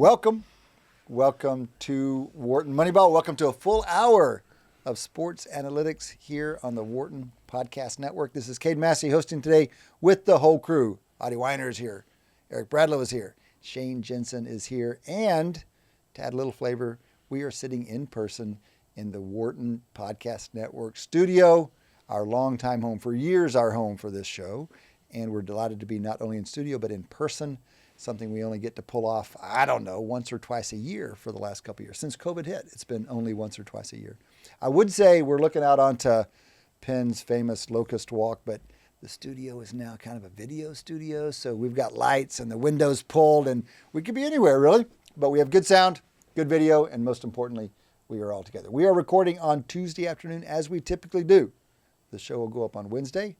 Welcome to Wharton Moneyball. Welcome to a full hour of sports analytics here on the Wharton Podcast Network. This is Cade Massey hosting today with the whole crew. Adi Wyner is here. Eric Bradlow is here. Shane Jensen is here. And to add a little flavor, we are sitting in person in the Wharton Podcast Network studio, our longtime home, for years our home for this show. And we're delighted to be not only in studio, but in person. Something we only get to pull off, once or twice a year for the last couple of years. Since COVID hit, it's been only once or twice a year. I would say we're looking out onto Penn's famous Locust Walk, but the studio is now kind of a video studio, so we've got lights and the windows pulled, and we could be anywhere, really. But we have good sound, good video, and most importantly, we are all together. We are recording on Tuesday afternoon, as we typically do. The show will go up on Wednesday.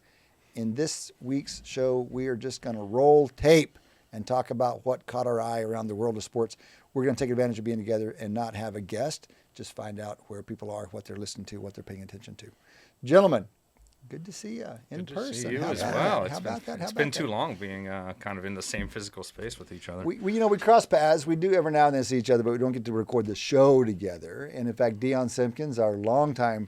In this week's show, we are just going to roll tape and talk about what caught our eye around the world of sports. We're going to take advantage of being together and not have a guest, just find out where people are, what they're listening to, what they're paying attention to. Gentlemen, good to see you in person. Good to see you How as about well. that? It's been too long being kind of in the same physical space with each other. We cross paths. We do every now and then see each other, but we don't get to record the show together. And in fact, Dion Simpkins, our longtime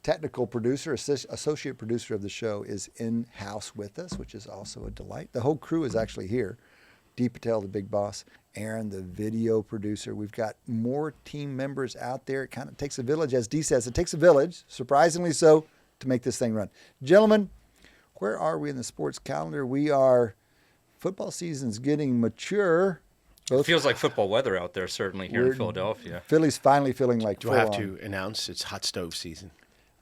technical producer, associate producer of the show, is in-house with us, which is also a delight. The whole crew is actually here. Dee Patel, the big boss, Aaron, the video producer. We've got more team members out there. It kind of takes a village, as Dee says. It takes a village, surprisingly so, to make this thing run. Gentlemen, where are we in the sports calendar? Football season's getting mature. It feels like football weather out there, certainly here in Philadelphia. Philly's finally feeling like Do I have to announce it's hot stove season?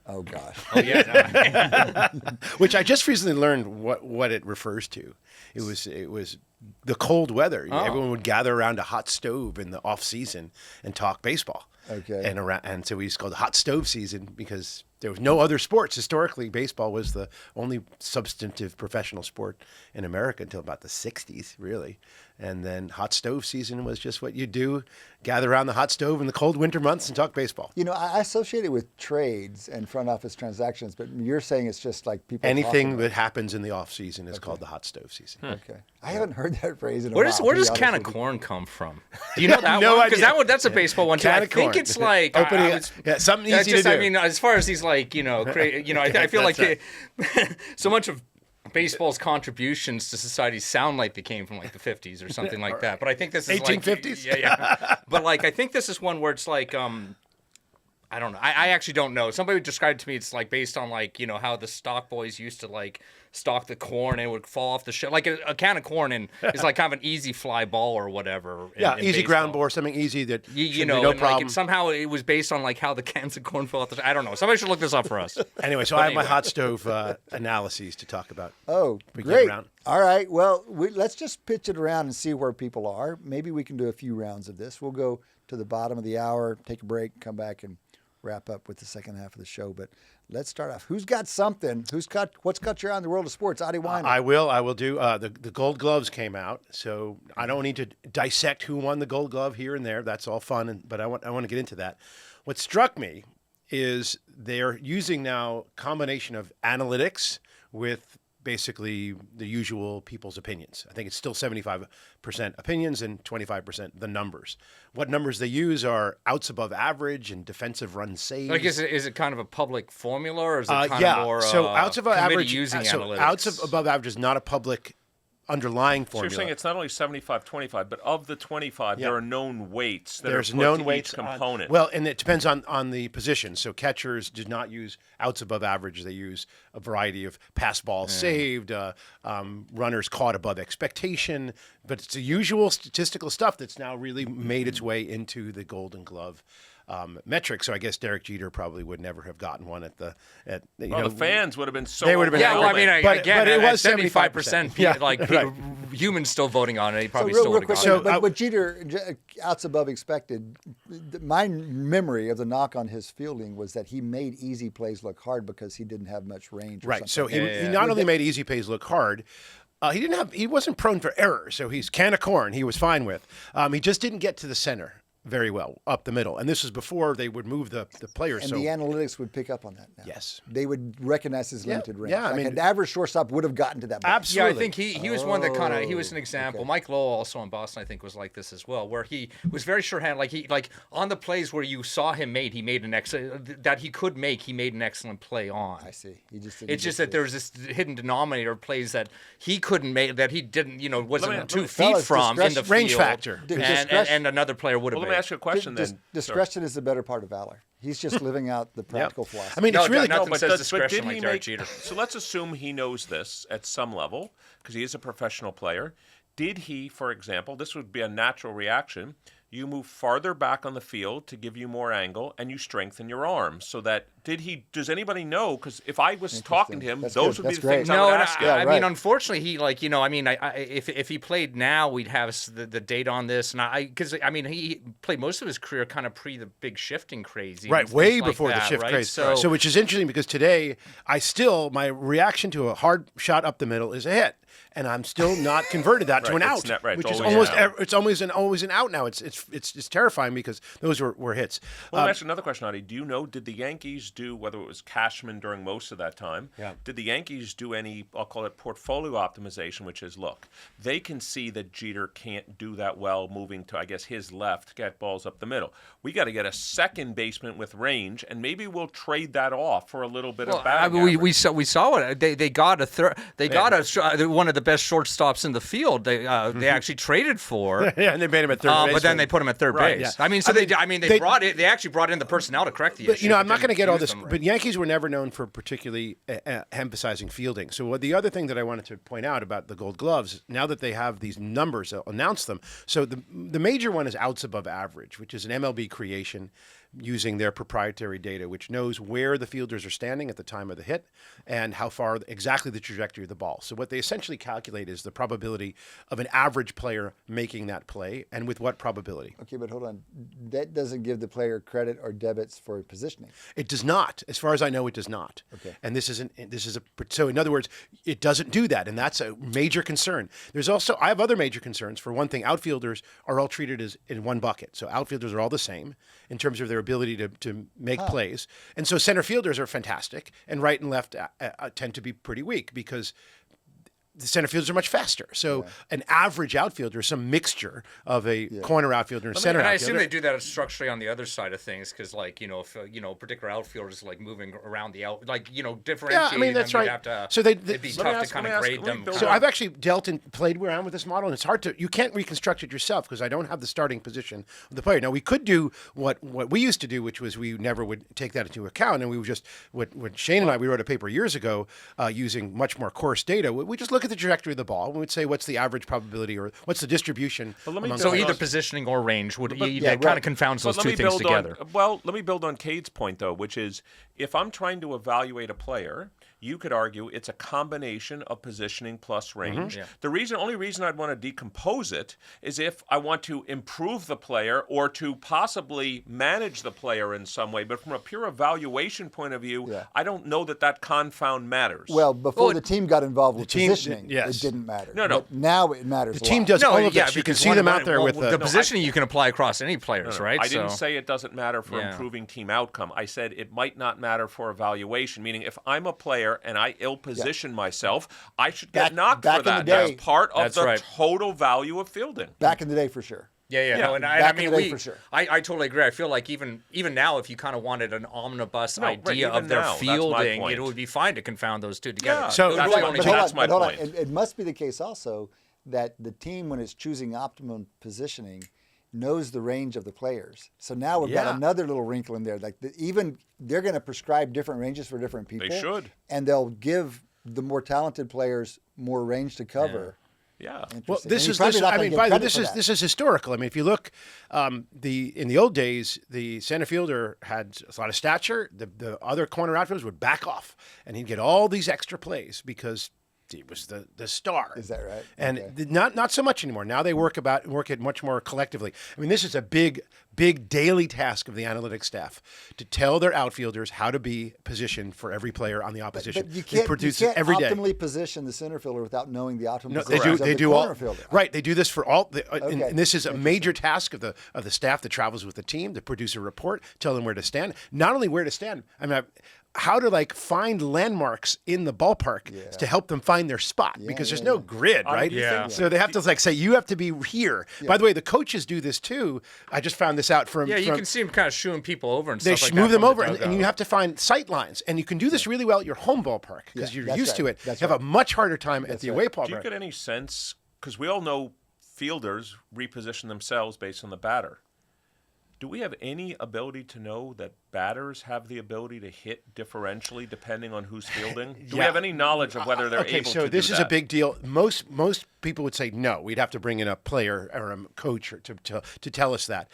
Oh, gosh. Oh, yeah. Which I just recently learned what it refers to. It was the cold weather. Oh. Everyone would gather around a hot stove in the off season and talk baseball. Okay. And so we just called it hot stove season because there was no other sports. Historically, baseball was the only substantive professional sport in America until about the 60s, really. And then hot stove season was just what you do, gather around the hot stove in the cold winter months and talk baseball. You know, I associate it with trades and front office transactions, but you're saying it's just like people Anything that happens in the off season is called the hot stove season. Okay. I haven't heard that phrase in a while. Where does can of corn come from? Do you know that no one? Because idea. that's a baseball one too. Can I of think corn. it's like something easy to do. I mean, as far as these I feel like so much of baseball's contributions to society sound like they came from like the 50s or something like that. But I think this is 1850s? Yeah. But I think this is one where it's like I don't know. I actually don't know. Somebody described to me it's like based on how the stock boys used to stock the corn and it would fall off the shelf. Like a can of corn is like kind of an easy fly ball or whatever. Yeah, in easy baseball. ground bore, something easy that no problem. Somehow it was based on how the cans of corn fell off the shelf. I don't know. Somebody should look this up for us. Anyway, so I have my hot stove analyses to talk about. Oh, great. All right. Well, let's just pitch it around and see where people are. Maybe we can do a few rounds of this. We'll go to the bottom of the hour, take a break, come back and wrap up with the second half of the show. But let's start off. Who's got something? What's got your eye on the world of sports? Adi Wyner. I will do. The Gold Gloves came out, so I don't need to dissect who won the Gold Glove here and there. That's all fun, but I want to get into that. What struck me is they're using now a combination of analytics with basically the usual people's opinions. I think it's still 75% opinions and 25% the numbers. What numbers they use are outs above average and defensive run saves. Is it kind of a public formula or is it kind of more so outs above average using analytics? Outs above average is not a public underlying formula. So you're saying it's not only 75-25, but of the 25, there are known weights that There's are put known to weights each component. And it depends on the position. So catchers did not use outs above average. They use a variety of pass balls saved, runners caught above expectation. But it's the usual statistical stuff that's now really made its way into the Golden Glove metric. So I guess Derek Jeter probably would never have gotten one the fans would have been so. They would have been. Yeah, well, I mean, but it was 75%. Right. Humans still voting on it. He probably real still would have quick, gotten it. but Jeter, outs above expected, my memory of the knock on his fielding was that he made easy plays look hard because he didn't have much range. Right. So something. he not only made easy plays look hard, he wasn't prone for error. So he's can of corn he was fine with. He just didn't get to the center very well up the middle. And this is before they would move the players. And so the analytics would pick up on that now. Yes. They would recognize his limited range. Yeah, I Like mean, an average shortstop would have gotten to that ball. absolutely. Yeah, I think he was one that kind of he was an example. okay. Mike Lowell also in Boston, I think, was like this as well, where he was very sure-handed. Like on the plays where you saw him made, he made an excellent that he could make. He made an excellent play on. I see. He just didn't It's just get that there was this hidden denominator of plays that he couldn't make, that he didn't, wasn't 2 feet fellas, from in the range field, factor. and another player would have Well, let made. me ask you a question then. Discretion is the better part of valor. He's just living out the practical philosophy. I mean, No, it's really nothing but says did discretion he like Derek make? Jeter. So let's assume he knows this at some level because he is a professional player. Did he, for example, this would be a natural reaction, you move farther back on the field to give you more angle and you strengthen your arms so that does anybody know? Because if I was talking to him, That's those good. would be That's the great. things I No, would and ask him. Yeah, I right. mean, unfortunately, he if he played now, we'd have the data on this, and because he played most of his career kind of pre the big shifting craze, Right, things way like before the that, shift right? craze. So which is interesting because today, my reaction to a hard shot up the middle is a hit. And I'm still not converted that to Right, an it's out, not- right, which it's is always almost an out. it's always an out now. It's terrifying because those were hits. Well, let me ask you another question, Adi. Do you know, did the Yankees do, whether it was Cashman during most of that time, did the Yankees do any, I'll call it portfolio optimization, which is, look, they can see that Jeter can't do that well moving to, I guess, his left to get balls up the middle. We got to get a second baseman with range, and maybe we'll trade that off for a little bit of batting we average. saw it. They got a third. They got one of the best shortstops in the field. They actually traded for. Yeah, and they made him at third base. But then they put him at third Right, base. yeah. I mean, so they actually brought in the personnel to correct the But issue. I'm not going to get all use this. them. But Yankees were never known for particularly emphasizing fielding. So the other thing that I wanted to point out about the Gold Gloves, now that they have these numbers, they'll announce them. So the major one is outs above average, which is an MLB creation using their proprietary data, which knows where the fielders are standing at the time of the hit and how far exactly the trajectory of the ball. So what they essentially calculate is the probability of an average player making that play and with what probability. Okay, but hold on. That doesn't give the player credit or debits for positioning. It does not. As far as I know, it does not. Okay. And so in other words, it doesn't do that. And that's a major concern. I have other major concerns. For one thing, outfielders are all treated as in one bucket. So outfielders are all the same in terms of their ability to make plays. And so center fielders are fantastic and right and left tend to be pretty weak because the center fielders are much faster. So an average outfielder is some mixture of a corner outfielder and center And I outfielder. assume they do that structurally on the other side of things because, if a particular outfielder is moving around the differentiating Yeah, I mean, that's them, right. you'd have to, So it'd be let me tough to kind of grade them. So I've actually dealt and played around with this model, and it's hard you can't reconstruct it yourself because I don't have the starting position of the player. Now, we could do what we used to do, which was we never would take that into account, and we would just, what Shane and we wrote a paper years ago using much more coarse data. We just look at the trajectory of the ball. We would say, what's the average probability or what's the distribution? So either positioning or range would yeah, kind of confounds those two things together. Let me build on Cade's point, though, which is if I'm trying to evaluate a player, you could argue it's a combination of positioning plus range. The only reason I'd want to decompose it is if I want to improve the player or to possibly manage the player in some way. But from a pure evaluation point of view, I don't know that confound matters. Well, before the team got involved with team- positioning, yes. it didn't matter. No. But now it matters. The team does all of this. You can because see them out there with the positioning you can apply across any players, right? I didn't say it doesn't matter for improving team outcome. I said it might not matter for evaluation, meaning if I'm a player and I ill-position myself, I should get knocked back for in the that. day- That's part of That's the right. total value of fielding. Back in the day, for sure. No, and back I in mean, the day for sure. I totally agree. I feel like even now, if you kind of wanted an omnibus right, idea even of their now, that's my fielding, point. it would be fine to confound those two together. Yeah, So- It would that's really my- only but make- that's my Hold on. point. It must be the case also that the team, when it's choosing optimum positioning, knows the range of the players. So now we've got another little wrinkle in there. Like even they're going to prescribe different ranges for different people. They should. And they'll give the more talented players more range to cover. Yeah. Well, Interesting. this And is you're probably this. not I gonna mean, get by the way, credit for that. this is historical. I mean, if you look, in the old days, the center fielder had a lot of stature. The other corner outfielders would back off, and he'd get all these extra plays because 50 was the star. Is that right? And Okay. not so much anymore. Now they work it much more collectively. I mean, this is a big daily task of the analytics staff to tell their outfielders how to be positioned for every player on the opposition. But you They produce can't it every day. optimally position the center fielder without knowing the optimal No, positions of they the do all corner fielder. right. They do this for all, Okay. and this is a major task of the staff that travels with the team to produce a report, tell them where to stand. Not only where to stand, I mean, how to like find landmarks in the ballpark to help them find their spot because there's no grid, right? Yeah. So they have to like say you have to be here. By the way, the coaches do this too. I just found this out from Yeah, you can see them kind of shooing people over and they stuff like that. move them from the over, and dugout. you have to find sight lines, and you can do this really well at your home ballpark because you're that's used to right. it. That's you have a much harder time at the away ballpark. Do you get any sense, because we all know fielders reposition themselves based on the batter. Do we have any ability to know that batters have the ability to hit differentially depending on who's fielding? Do we have any knowledge of whether they're able to do that? Okay, so this is a big deal. Most people would say no. We'd have to bring in a player or a coach to tell us that.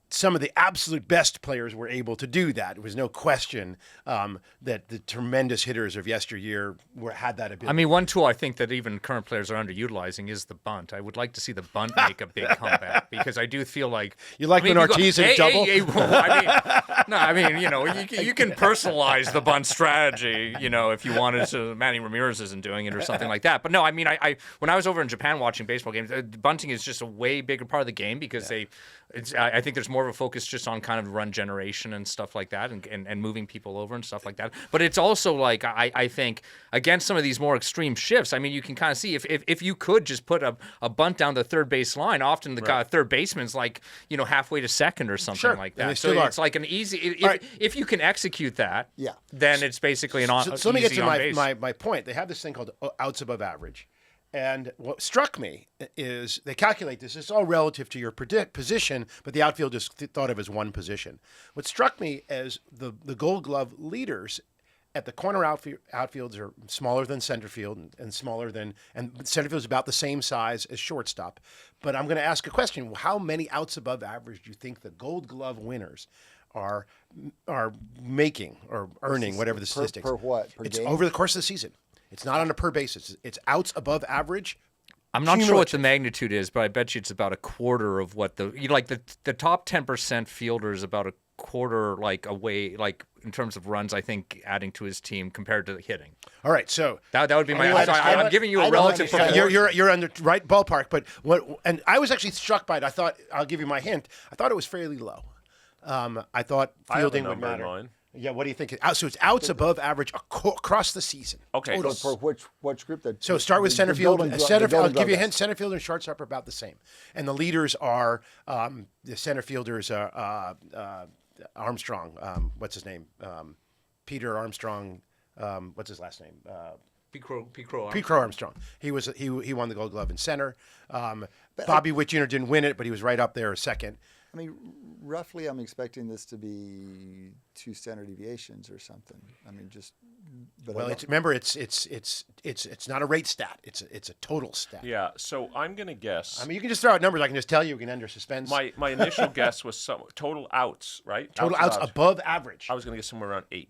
Some of the absolute best players were able to do that. There was no question that the tremendous hitters of yesteryear had that ability. I mean, one tool I think that even current players are underutilizing is the bunt. I would like to see the bunt make a big comeback because I do feel like You like when Ortiz is double? I mean, you know, you can personalize the bunt strategy, you know, if you wanted to. Manny Ramirez isn't doing it or something like that. But no, I mean, I when I was over in Japan watching baseball games, bunting is just a way bigger part of the game because I think there's more of a focus just on kind of run generation and stuff like that and moving people over and stuff like that. But it's also like, I think, against some of these more extreme shifts, I mean, you can kind of see if you could just put a bunt down the third base line, often the guy, third baseman's like, you know, halfway to second or something like and they that. So still are. it's like an easy, Right. if you can execute that, Yeah. then it's basically an So let me get easy to on base. my point. They have this thing called outs above average. And what struck me is they calculate this. It's all relative to your position, but the outfield is thought of as one position. What struck me as the Gold Glove leaders at the corner outfields are smaller than center field and smaller than, and center field is about the same size as shortstop. But I'm going to ask a question. How many outs above average do you think the Gold Glove winners are making or earning, whatever the statistics? Per what? Per it's game? over the course of the season. It's not on a per basis. It's outs above average. I'm not sure what the magnitude is, but I bet you it's about a quarter of what the top 10% fielder is about a quarter away, in terms of runs, I think, adding to his team compared to hitting. All right, so that would be my. I'm giving you a relative proportion. You're on the right ballpark, but and I was actually struck by it. I thought, I'll give you my hint. I thought it was fairly low. I thought fielding would matter. In mind. Yeah, what do you think? So it's outs above average across the season. Okay. Total for which group? So start with center the field. Golden I'll give you a Glove hint. Center fielder and shortstop are about the same, and the leaders are the center fielders are Armstrong. What's his name? Peter Armstrong. What's his last name? Pete Crow Armstrong. He won the Gold Glove in center. Bobby Witt Jr. didn't win it, but he was right up there second. I mean, roughly, I'm expecting this to be 2 standard deviations or something. I mean, just. But Well, remember, it's not a rate stat. It's a total stat. Yeah, so I'm going to guess. I mean, you can just throw out numbers. I can just tell you. We can ender suspense. My initial guess was total outs, right? Total outs above average. I was going to get somewhere around 8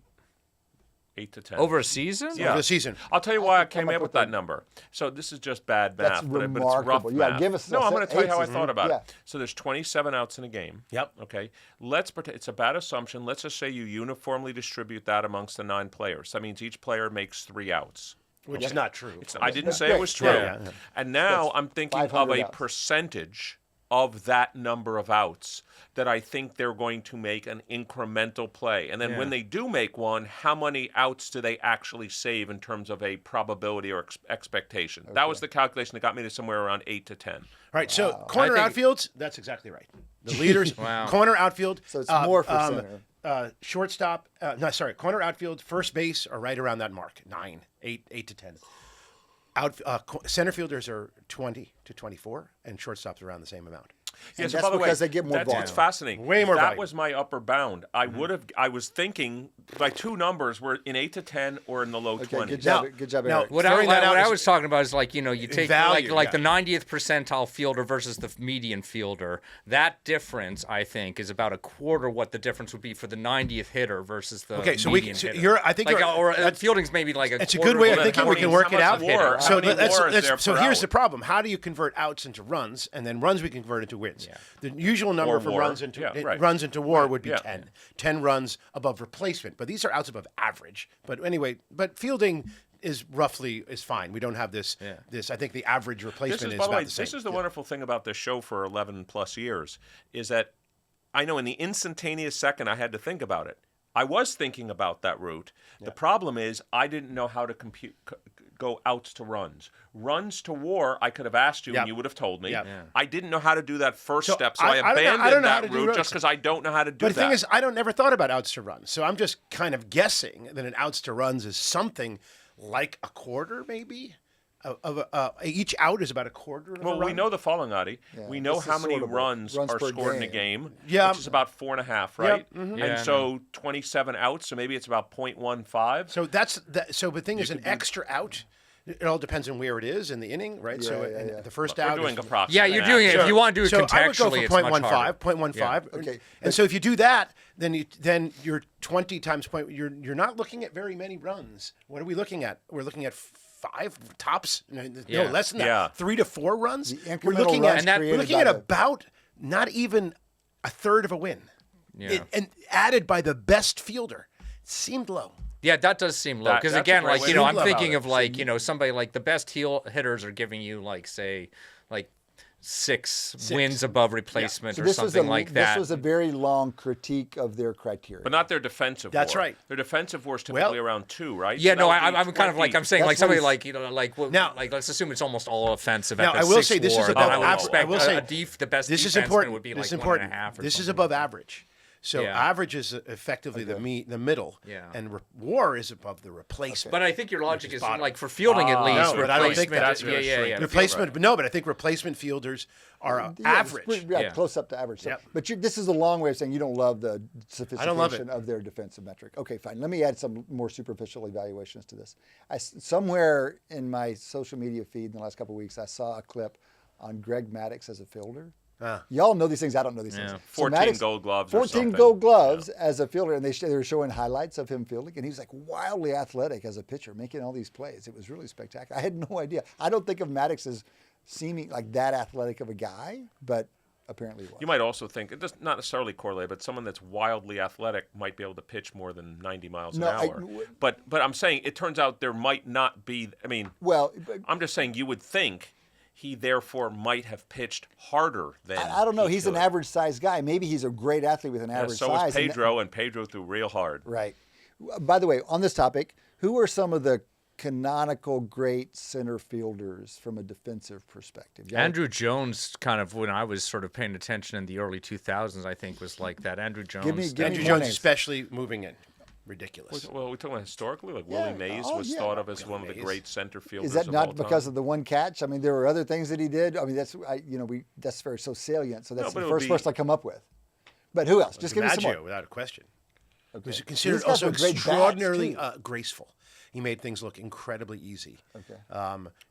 to 10. over a season. Yeah. Over the season. I'll tell you why I came up up with with that number. So this is just bad math, That's but it's remarkable. rough Yeah, math. give us no, I'm going to tell you how I eights. thought about Yeah. it. So there's 27 outs in a game. Yep. Okay. Let's pretend it's a bad assumption. Let's just say you uniformly distribute that amongst the 9 players. That means each player makes 3 outs. Which is not true. I didn't say great. it was true. Yeah. And now I'm thinking of 500 a outs. percentage of that number of outs that I think they're going to make an incremental play. And then when they do make one, how many outs do they actually save in terms of a probability or expectation? Okay. That was the calculation that got me to somewhere around 8 to 10. All right, so corner outfields, that's exactly right. The leaders, corner outfield. So it's more for center. Shortstop, corner outfield, first base are right around that mark, 9, 8 to 10. Center fielders are 20 to 24, and shortstops around the same amount. And Yeah, so that's by the way, because they get more that's volume. what's fascinating. Way more That volume. was my upper bound. I was thinking my two numbers were in 8 to 10 or in the low 20s. Good job, good job, now, Eric. What Throwing that out I is- was talking about is like, you take value, like yeah. the 90th percentile fielder versus the median fielder. That difference, I think, is about a quarter what the difference would be for the 90th hitter versus the Okay, so median hitter. I think like, you're- or that's- fielding's maybe like a It's a quarter good way of of what thinking. the We can median work it out. hitter. So, many WAR is there so per here's out? the problem. How do you convert outs into runs, and then runs we can convert into wins? Yeah. The usual number Or for WAR. runs into Yeah, right. runs into WAR would be Yeah. 10. 10 runs above replacement. But these are outs above average. But anyway, but fielding is fine. We don't have this. I think the average replacement is By the about way, the same. this is the wonderful thing about this show for 11 plus years is that I know in the instantaneous second I had to think about it. I was thinking about that route. The problem is I didn't know how to go outs to runs. Runs to WAR, I could have asked you Yep. and you would have told me. Yep. I didn't know how to do that first So step, so I I don't know- I abandoned don't know how that to do route runs. just because I don't know how to do But that. the thing is, I don't never thought about outs to runs. So I'm just kind of guessing that an outs to runs is something like a quarter, maybe. Each out is about a quarter of a Well, run. we know the following, Adi. We know this how is many sort of a runs runs are per scored in a game. game, Yeah. which is about 4.5, right? mhm. Yeah, And so 27 outs, so maybe it's about 0.15. So so the thing is, an extra out. It all depends on where it is in the inning, right? Yeah. The first We're out doing is, approximate. Yeah, you're doing it. If you want to do it so I would go contextually, for it's much harder. 0.15. Okay, And so if you do that, then you're 20 times point. You're not looking at very many runs. What are we looking at? We're looking at 5 tops. No, Yeah. less than that. Yeah. 3 to 4 runs. The We're incremental looking runs at created we're looking at by the- about not even a third of a win. Yeah. And added by the best fielder. Seemed low. Yeah, that does seem low. Because that's a again, great like, way to I'm think thinking about of like, somebody like the best hitters are giving you like, say, like 6 wins above replacement So or this was something like that. This was a very long critique of their criteria. But not their defensive That's WAR. right. Their defensive WAR is typically Well- around 2, right? Yeah, So no, that would be I'm kind of like, 20. I'm saying That's like somebody what like, Now- like let's assume it's almost all offensive Now, at the I will 6 say this is WAR, above then I would average. expect I will say the best this is defenseman important. would be This like is important. 1.5 or This is something. above average. So Yeah. average is effectively the middle. Yeah. And WAR is above the replacement. But I think your logic is bottom. like for fielding at least. no, but I don't think replacement- that's gonna yeah. shrink. Replacement, but no, but I think replacement fielders are average. Yeah. Close up to average. So, Yep. But this is a long way of saying you don't love the sophistication love it. of their defensive metric. Okay, fine. Let me add some more superficial evaluations to this. Somewhere in my social media feed in the last couple of weeks, I saw a clip on Greg Maddux as a fielder. Y'all know these things. I don't know these things. So 14 Maddux- gold gloves or 14 something. gold gloves as a fielder, and they were showing highlights of him fielding, and he was like wildly athletic as a pitcher, making all these plays. It was really spectacular. I had no idea. I don't think of Maddux as seeming like that athletic of a guy, but apparently he was. You might also think, it does not necessarily correlate, but someone that's wildly athletic might be able to pitch more than 90 miles an hour. But I'm saying it turns out there might not be, I mean, Well, I'm just saying you would think he therefore might have pitched harder than I don't know. he He's an could. average-sized guy. Maybe he's a great athlete with an Yeah, average so size. was Pedro, and Pedro threw real hard. Right. By the way, on this topic, who are some of the canonical great center fielders from a defensive perspective? Andrew Jones, kind of when I was sort of paying attention in the early 2000s, I think was like that. Andrew Jones. Give me Andrew more Jones, names. especially moving in. Ridiculous. Well, we're talking about historically, like Yeah, Willie Mays oh, was yeah. thought of as Willie one of the Mays. great center fielders Is that of not all because time. of the one catch? I mean, there were other things that he did. I mean, that's that's very so salient. So that's No, but the it would first be- person I come up with. But who else? Just give me some DiMaggio, more. without a question. Okay. He's considered These guys also were great bats, extraordinarily too. graceful. He made things look incredibly easy. Okay.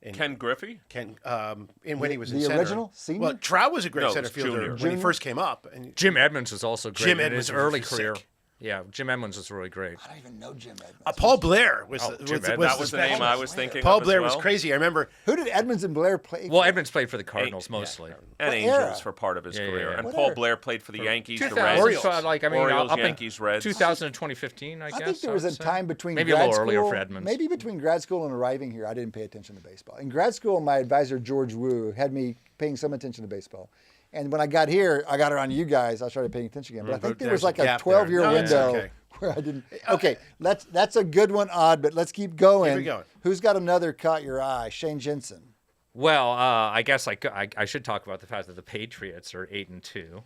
And Ken Griffey? and when he was in the center, original senior? Well, Trout was a great No, it center was fielder junior. when Junior? he first came up. And Jim Edmonds was also great Jim in Edmonds his was early sick. career. Yeah, Jim Edmonds was really great. I don't even know Jim Edmonds. Paul Blair was Oh, the, Jim was, Edmonds. was That was the name I was thinking Paul of as Blair was well. crazy. I remember Who did Edmonds and Blair play? Well, for? Edmonds played for the Cardinals mostly. And What Angels era? for part of his Yeah, career. yeah. And What Paul era? Blair played for the Yankees, the 2000, Reds, Orioles. like I mean, Orioles, up in Yankees, Reds. 2000 and 2015, I guess. I think there was would a say. time between maybe grad a little school, earlier for Edmonds. Maybe between grad school and arriving here, I didn't pay attention to baseball. In grad school, my advisor George Wu had me paying some attention to baseball. And when I got here, I got around you guys. I started paying attention again. But I think there was there's like a a gap there. 12-year No, it's window okay. where I didn't. Okay, that's a good one, Odd. But let's keep going. Keep it going. Who's got another caught your eye? Shane Jensen. Well, I guess I should talk about the fact that the Patriots are 8-2.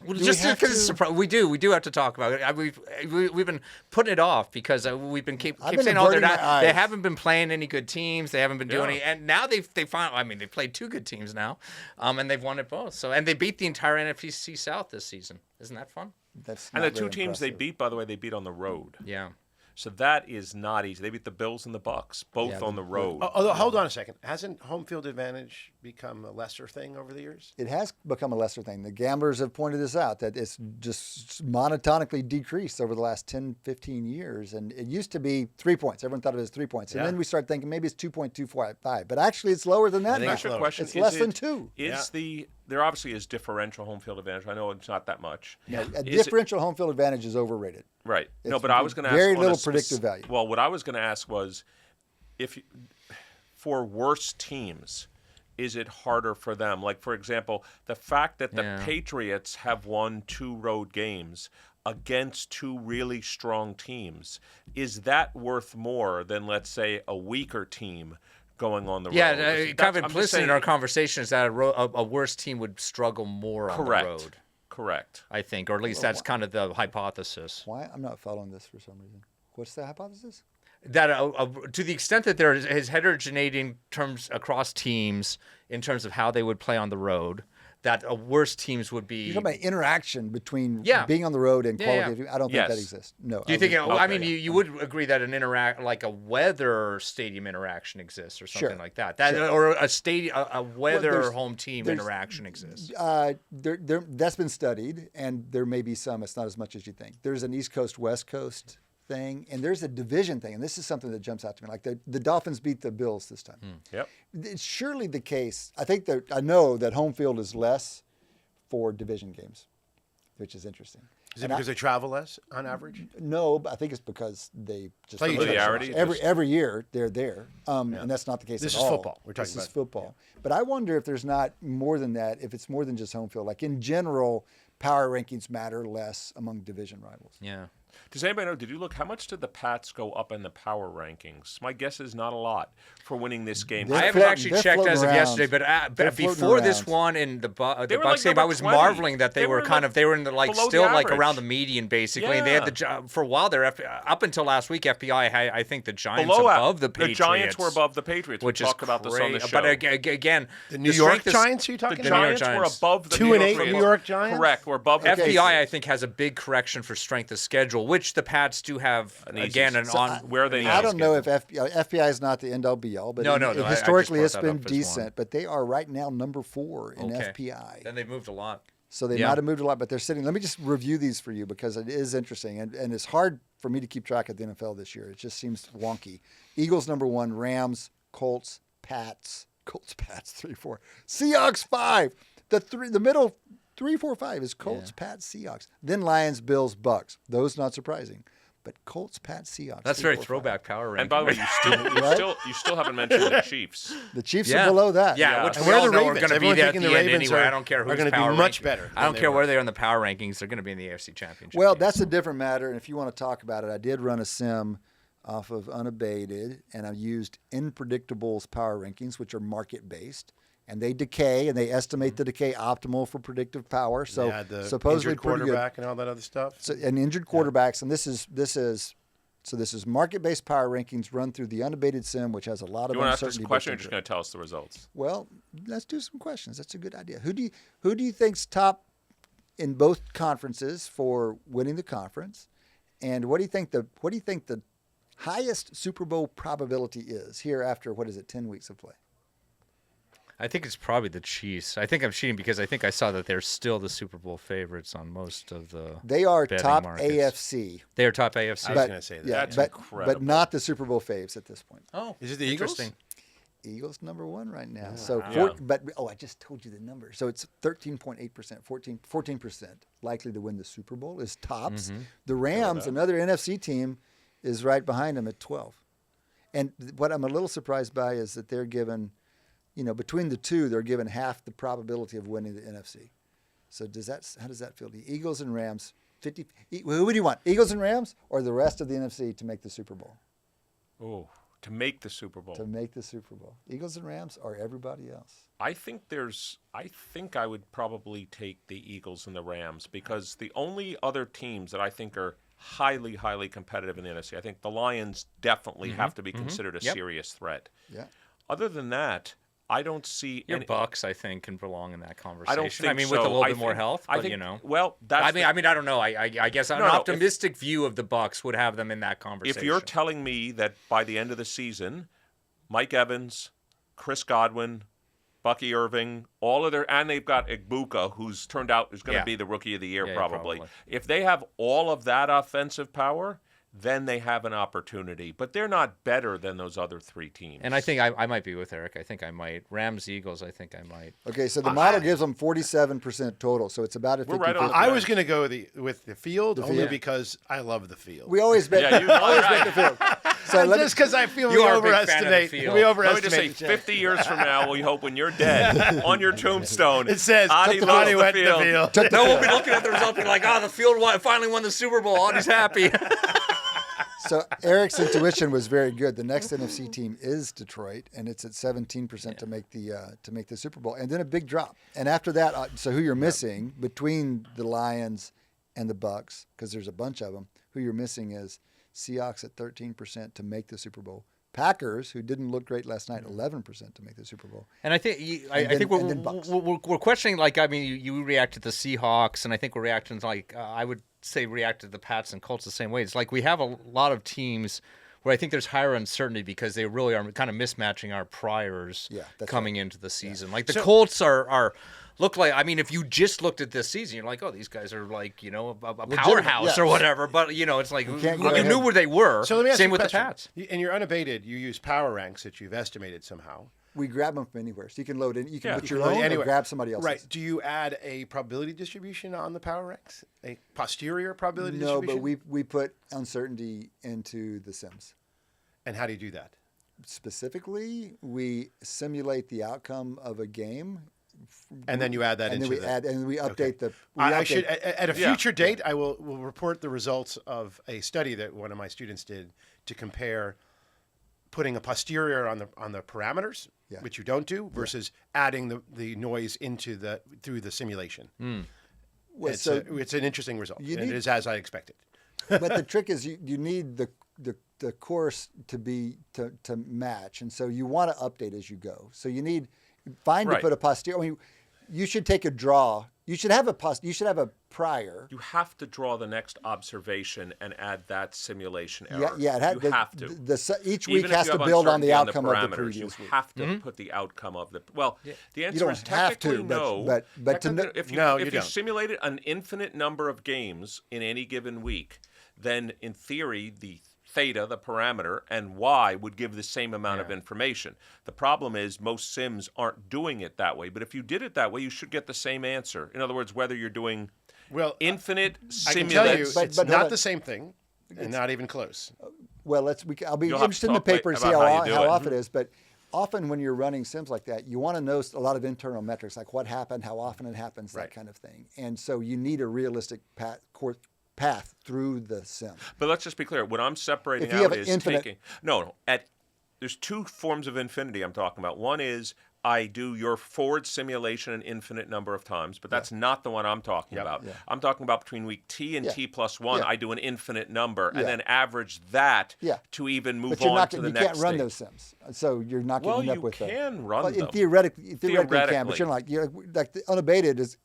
Well, Do just we have because it's to- we do have to talk about it. We've been putting it off because we've been keep I've been saying, oh, averting my eyes. they haven't been playing any good teams. They haven't been doing Yeah. any, and now they finally. I mean, they played two good teams now, and they've won it both. So and they beat the entire NFC South this season. Isn't that fun? That's And not the two very teams they impressive. beat, by the way, they beat on the road. Yeah. So that is not easy. They beat the Bills and the Bucks, both Yeah, on the road. Although, hold on a second. Hasn't home field advantage become a lesser thing over the years? It has become a lesser thing. The gamblers have pointed this out, that it's just monotonically decreased over the last 10, 15 years. And it used to be 3 points. Everyone thought it was 3 points. And Yeah. then we started thinking maybe it's 2.255. But actually, it's lower than that think now. it's lower. Question, It's is less than it- 2. Is there obviously is differential home field advantage? I know it's not that much. No, a Is it- differential home field advantage is overrated. Right. No, It's but I was going to ask very on a little spec- predictive value. Well, what I was going to ask was, for worse teams, is it harder for them? Like, for example, the fact that the Yeah. Patriots have won 2 road games against 2 really strong teams, is that worth more than, let's say, a weaker team going on the road? Yeah, That's- kind of I'm just implicit in saying- our conversation is that a worse team would struggle more on Correct. the road. Correct. I think, or at least that's kind of the hypothesis. Why? I'm not following this for some reason. What's the hypothesis? That to the extent that there is heterogeneity terms across teams in terms of how they would play on the road, that worse teams would be. You're talking about interaction between Yeah. being on the road and Yeah, yeah. quality. I don't think that Yes. exists. No. Do you think? I Okay. mean, you would agree that an like a weather stadium interaction exists, or something Sure. like that. Or a stadium, a weather there's- home team there's- interaction exists. That's been studied, and there may be some. It's not as much as you think. There's an East Coast, West Coast thing, and there's a division thing, and this is something that jumps out to me. Like the Dolphins beat the Bills this time. Yep. It's surely the case. I know that home field is less for division games, which is interesting. Is it because they travel less on average? No, but I think it's because they just Play each other. Familiarity, every year they're there, and that's not the case. This at is all. football. We're talking This is about- football. But I wonder if there's not more than that. If it's more than just home field. Like in general, power rankings matter less among division rivals. Yeah. Does anybody know, did you look, how much did the Pats go up in the power rankings? My guess is not a lot for winning this game. They're I haven't floating- actually they're checked floating as of around. yesterday, but They're floating before this around. one in the They Bucks were game, like I was number 20. marveling that they were in kind the- of in the like below the still like average. around the median basically. And they had for a while there up until last week. FBI had, I think the Giants above the Patriots. The Giants were above the Patriots. which we is talked about this on the crazy. show. But again, The New York strength is- Giants, are you the talking New York about? Giants were Giants. above the 2-8 Patriots. New York Giants? Correct. We're above the Okay. FBI, I think, has a big correction for strength of schedule, which the Pats do have. easy Again, an So on where are they an now? I don't know schedule. if FBI is not the end all be all, but No, I just historically brought it's that been up as one. decent. But they are right now number 4 in Okay. FPI. Then they've moved a lot. So they Yeah. might have moved a lot, but they're sitting. Let me just review these for you because it is interesting. And it's hard for me to keep track of the NFL this year. It just seems wonky. Eagles number 1, Rams, Colts, Pats, 3-4. Seahawks 5. The middle 3-4-5 is Colts, Pats, Seahawks. Then Lions, Bills, Bucks. Those not surprising. But Colts, Pats, Seahawks. That's 3, very 4, 5. throwback power ranking. And by the way, you still haven't mentioned the Chiefs. The Chiefs Yeah. are below that. Yeah, which And we where are all the know are Ravens? going to be Everyone there at thinking the the end Ravens anyway. are- I don't care are who's gonna be power much ranking. better I don't than care they where were. they are in the power rankings. They're going to be in the AFC Championship. Well, game. that's a different matter. And if you want to talk about it, I did run a sim off of Unabated, and I used Impredictable's power rankings, which are market-based. And they decay, and they estimate the decay optimal for predictive power. So Yeah, the supposedly injured pretty good. quarterback and all that other stuff. So, and injured quarterbacks, and this is market-based power rankings run through the Unabated sim, which has a lot of You want to ask us uncertainty. a question, or built just into going it. to tell us the results? Well, let's do some questions. That's a good idea. Who do you think's top in both conferences for winning the conference? And what do you think the highest Super Bowl probability is here after 10 weeks of play? I think it's probably the Chiefs. I think I'm cheating because I think I saw that they're still the Super Bowl favorites on most of the. They are betting top markets. AFC. They are top AFC. I was gonna say that. Yeah, That's but incredible. not the Super Bowl faves at this point. Oh, Is it the Eagles? interesting. Eagles number 1 right now. So, Yeah. I just told you the number. So it's 13.8%, 14% likely to win the Super Bowl is tops. Mm-hmm. The Rams, another NFC team, is right behind them at 12. And what I'm a little surprised by is that they're given, between the two, they're given half the probability of winning the NFC. So how does that feel? The Eagles and Rams, 50. Who would you want? Eagles and Rams, or the rest of the NFC to make the Super Bowl? Oh, To make the Super Bowl. To make the Super Bowl. Eagles and Rams or everybody else? I think I would probably take the Eagles and the Rams because the only other teams that I think are highly, highly competitive in the NFC, I think the Lions definitely have to be considered a serious threat. Yeah. Other than that, I don't see Your Bucks, I think, can belong in that conversation. I don't think with a so. little bit more health, but I think, you know. Well, that's I don't know. I guess an optimistic view of the Bucks would have them in that conversation. If you're telling me that by the end of the season, Mike Evans, Chris Godwin, Bucky Irving, and they've got Igbuka, who's turned out is going to be the Rookie of the Year probably. If they have all of that offensive power, then they have an opportunity. But they're not better than those other three teams. And I think I might be with Eric. I think I might. Rams, Eagles, I think I might. Okay, so the model gives them 47% total, so it's about a 50. We're right on. I was going to go with the field only because I love the field. We always bet. Always bet the field. So just because I feel You are a big fan of the field. we Let me overestimate. just say, 50 years from now, we hope when you're dead, on your tombstone, It says Adi Adi loves went the to the field. field. No, we'll be looking at the result, being like, the field finally won the Super Bowl. Audie's happy. So Eric's intuition was very good. The next NFC team is Detroit, and it's at 17% to make the Super Bowl, and then a big drop. And after that, so who you're missing between the Lions and the Bucks, because there's a bunch of them. Who you're missing is Seahawks at 13% to make the Super Bowl. Packers, who didn't look great last night, 11% to make the Super Bowl. And I think we're questioning. Like, I mean, you reacted to the Seahawks, and I think we're reacting to, like, I would say reacted to the Pats and Colts the same way. It's like we have a lot of teams where I think there's higher uncertainty because they really are kind of mismatching our priors coming into the season. Like the Colts are look like, I mean, if you just looked at this season, you're like, oh, these guys are like, you know, a powerhouse or whatever. But, you know, it's like you knew where they were. So let me ask Same you a with the question. Pats. And you're unabated. You use power ranks that you've estimated somehow. We grab them from anywhere. So you can load in. You can put your load own anywhere. or grab somebody else's. Right. Do you add a probability distribution on the power ranks? A posterior probability distribution? No, but we put uncertainty into the sims. And how do you do that? Specifically, we simulate the outcome of a game. And then you add that into and then we update the. I should at a future date. I will report the results of a study that one of my students did to compare putting a posterior on the parameters, which you don't do, versus adding the noise through the simulation. Well, it's an interesting result. And it is as I expected. But the trick is you need the course to match, and so you want to update as you go. So you need. Fine to put a posterior. I mean, you should take a draw. You should have a prior. You have to draw the next observation and add that simulation error. You have to. Each week Even has if you to have build on the uncertainty outcome on of the previous you week. have to put the outcome of the. Well, the answer You don't is have technically to, no. but to know, if you you don't. simulated an infinite number of games in any given week, then in theory the theta, the parameter, and y would give the same amount of information. The problem is most sims aren't doing it that way. But if you did it that way, you should get the same answer. In other words, whether you're doing infinite I can simulated. tell you, it's but not the same thing, and not even close. well, I'll be You'll have interested to in the talk paper and see about how you do how it. off it is. But often when you're running sims like that, you want to know a lot of internal metrics, like what happened, how often it happens, that kind of thing. And so you need a realistic path through the sim. But let's just be clear. What I'm separating If you have out an is infinite- taking there's two forms of infinity I'm talking about. One is I do your forward simulation an infinite number of times, but that's not the one I'm talking about. Yeah. I'm talking about between week T and T plus 1, I do an infinite number and Yeah. then average that to even move on to the next you can't run stage. those sims, so you're not going to end up with you can run well, them. Theoretically you can, but you're like the unabated is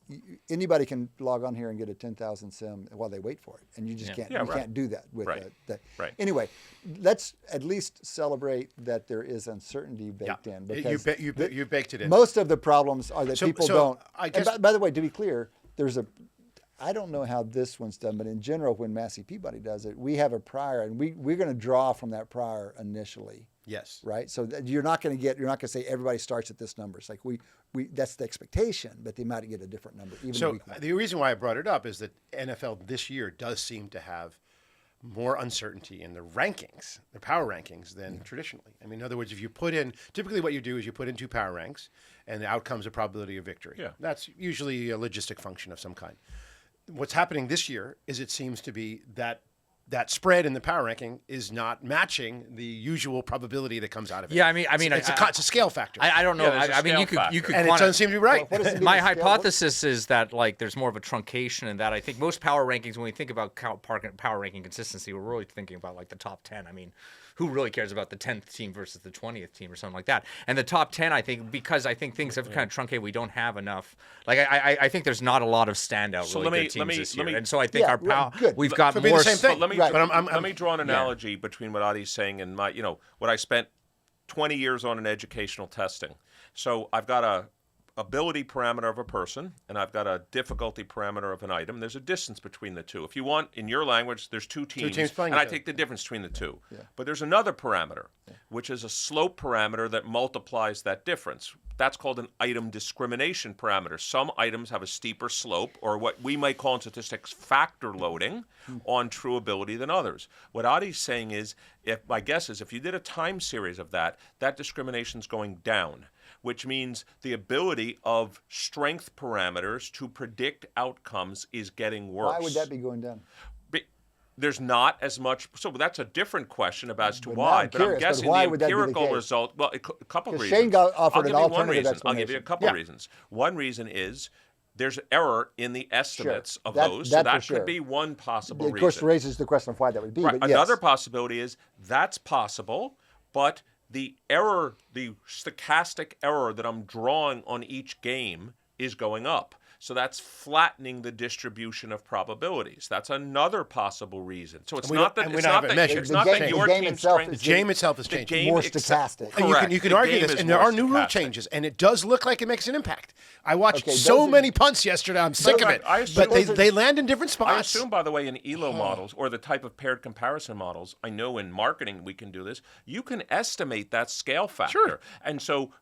anybody can log on here and get a 10,000 sim while they wait for it, and you just can't can't do that with that. Anyway, let's at least celebrate that there is uncertainty baked in, because You baked it in. most of the problems are that people don't. I guess, and by the way, to be clear, I don't know how this one's done, but in general, when Massey Peabody does it, we have a prior, and we're going to draw from that prior initially. Yes. Right. So you're not going to say everybody starts at this number. It's like we that's the expectation, but they might get a different number. Even week one. The reason why I brought it up is that NFL this year does seem to have more uncertainty in the rankings, the power rankings, than traditionally. I mean, in other words, if you put in, typically what you do is you put in two power ranks, and the outcome's a probability of victory. Yeah. That's usually a logistic function of some kind. What's happening this year is it seems to be that that spread in the power ranking is not matching the usual probability that comes out of it. Yeah, I mean, it's a scale factor. I don't know. Yeah, there's a I mean, scale you could and it doesn't seem to be right. What does it mean, My a scale? hypothesis is that like there's more of a truncation in that. I think most power rankings, when we think about power ranking consistency, we're really thinking about like the top 10. I mean, who really cares about the 10th team versus the 20th team or something like that? And the top 10, I think, because I think things have kind of truncated, we don't have enough. Like I think there's not a lot of standout So really let good me- teams this let year. me- And so I think Yeah, our power, good. we've got Could be the more. same thing. But let me Right. But let me draw an analogy between what Adi's saying and my, what I spent 20 years on in educational testing. So I've got a ability parameter of a person, and I've got a difficulty parameter of an item. There's a distance between the two. If you want, in your language, there's two teams, playing and I each other. take the difference between the two. But there's another parameter, which is a slope parameter that multiplies that difference. That's called an item discrimination parameter. Some items have a steeper slope, or what we might call in statistics factor loading on true ability than others. What Adi's saying is, my guess is if you did a time series of that discrimination's going down, which means the ability of strength parameters to predict outcomes is getting worse. Why would that be going down? There's not as much. So that's a different question about as to But now why. I'm But I'm curious, guessing why the would that be the empirical case? result. Well, a couple Because reasons. Shane offered I'll give an you one alternative reason. I'll give you a explanation. couple Yeah. reasons. One reason is there's error in the estimates of That- those. that So for that sure. could be one possible Of course, reason. raises the question of why that would be. Right. But yes. Another possibility is that's possible, but the error, the stochastic error that I'm drawing on each game is going up. So that's flattening the distribution of probabilities. That's another possible reason. So it's we not don't- that and we it's don't not have it that measured. it's The not game- that the your game team's itself strength. is The game itself is the changing. game More ex- stochastic. And Correct. you can The argue game this, is and there more are new rule stochastic. changes, and it does look like it makes an impact. I watched Okay, so those are- many punts yesterday. I'm sick of it. I assume- But they land in different I spots. assume, by the way, in ELO models or the type of paired comparison models, I know in marketing we can do this. You can estimate that scale factor. Sure. And so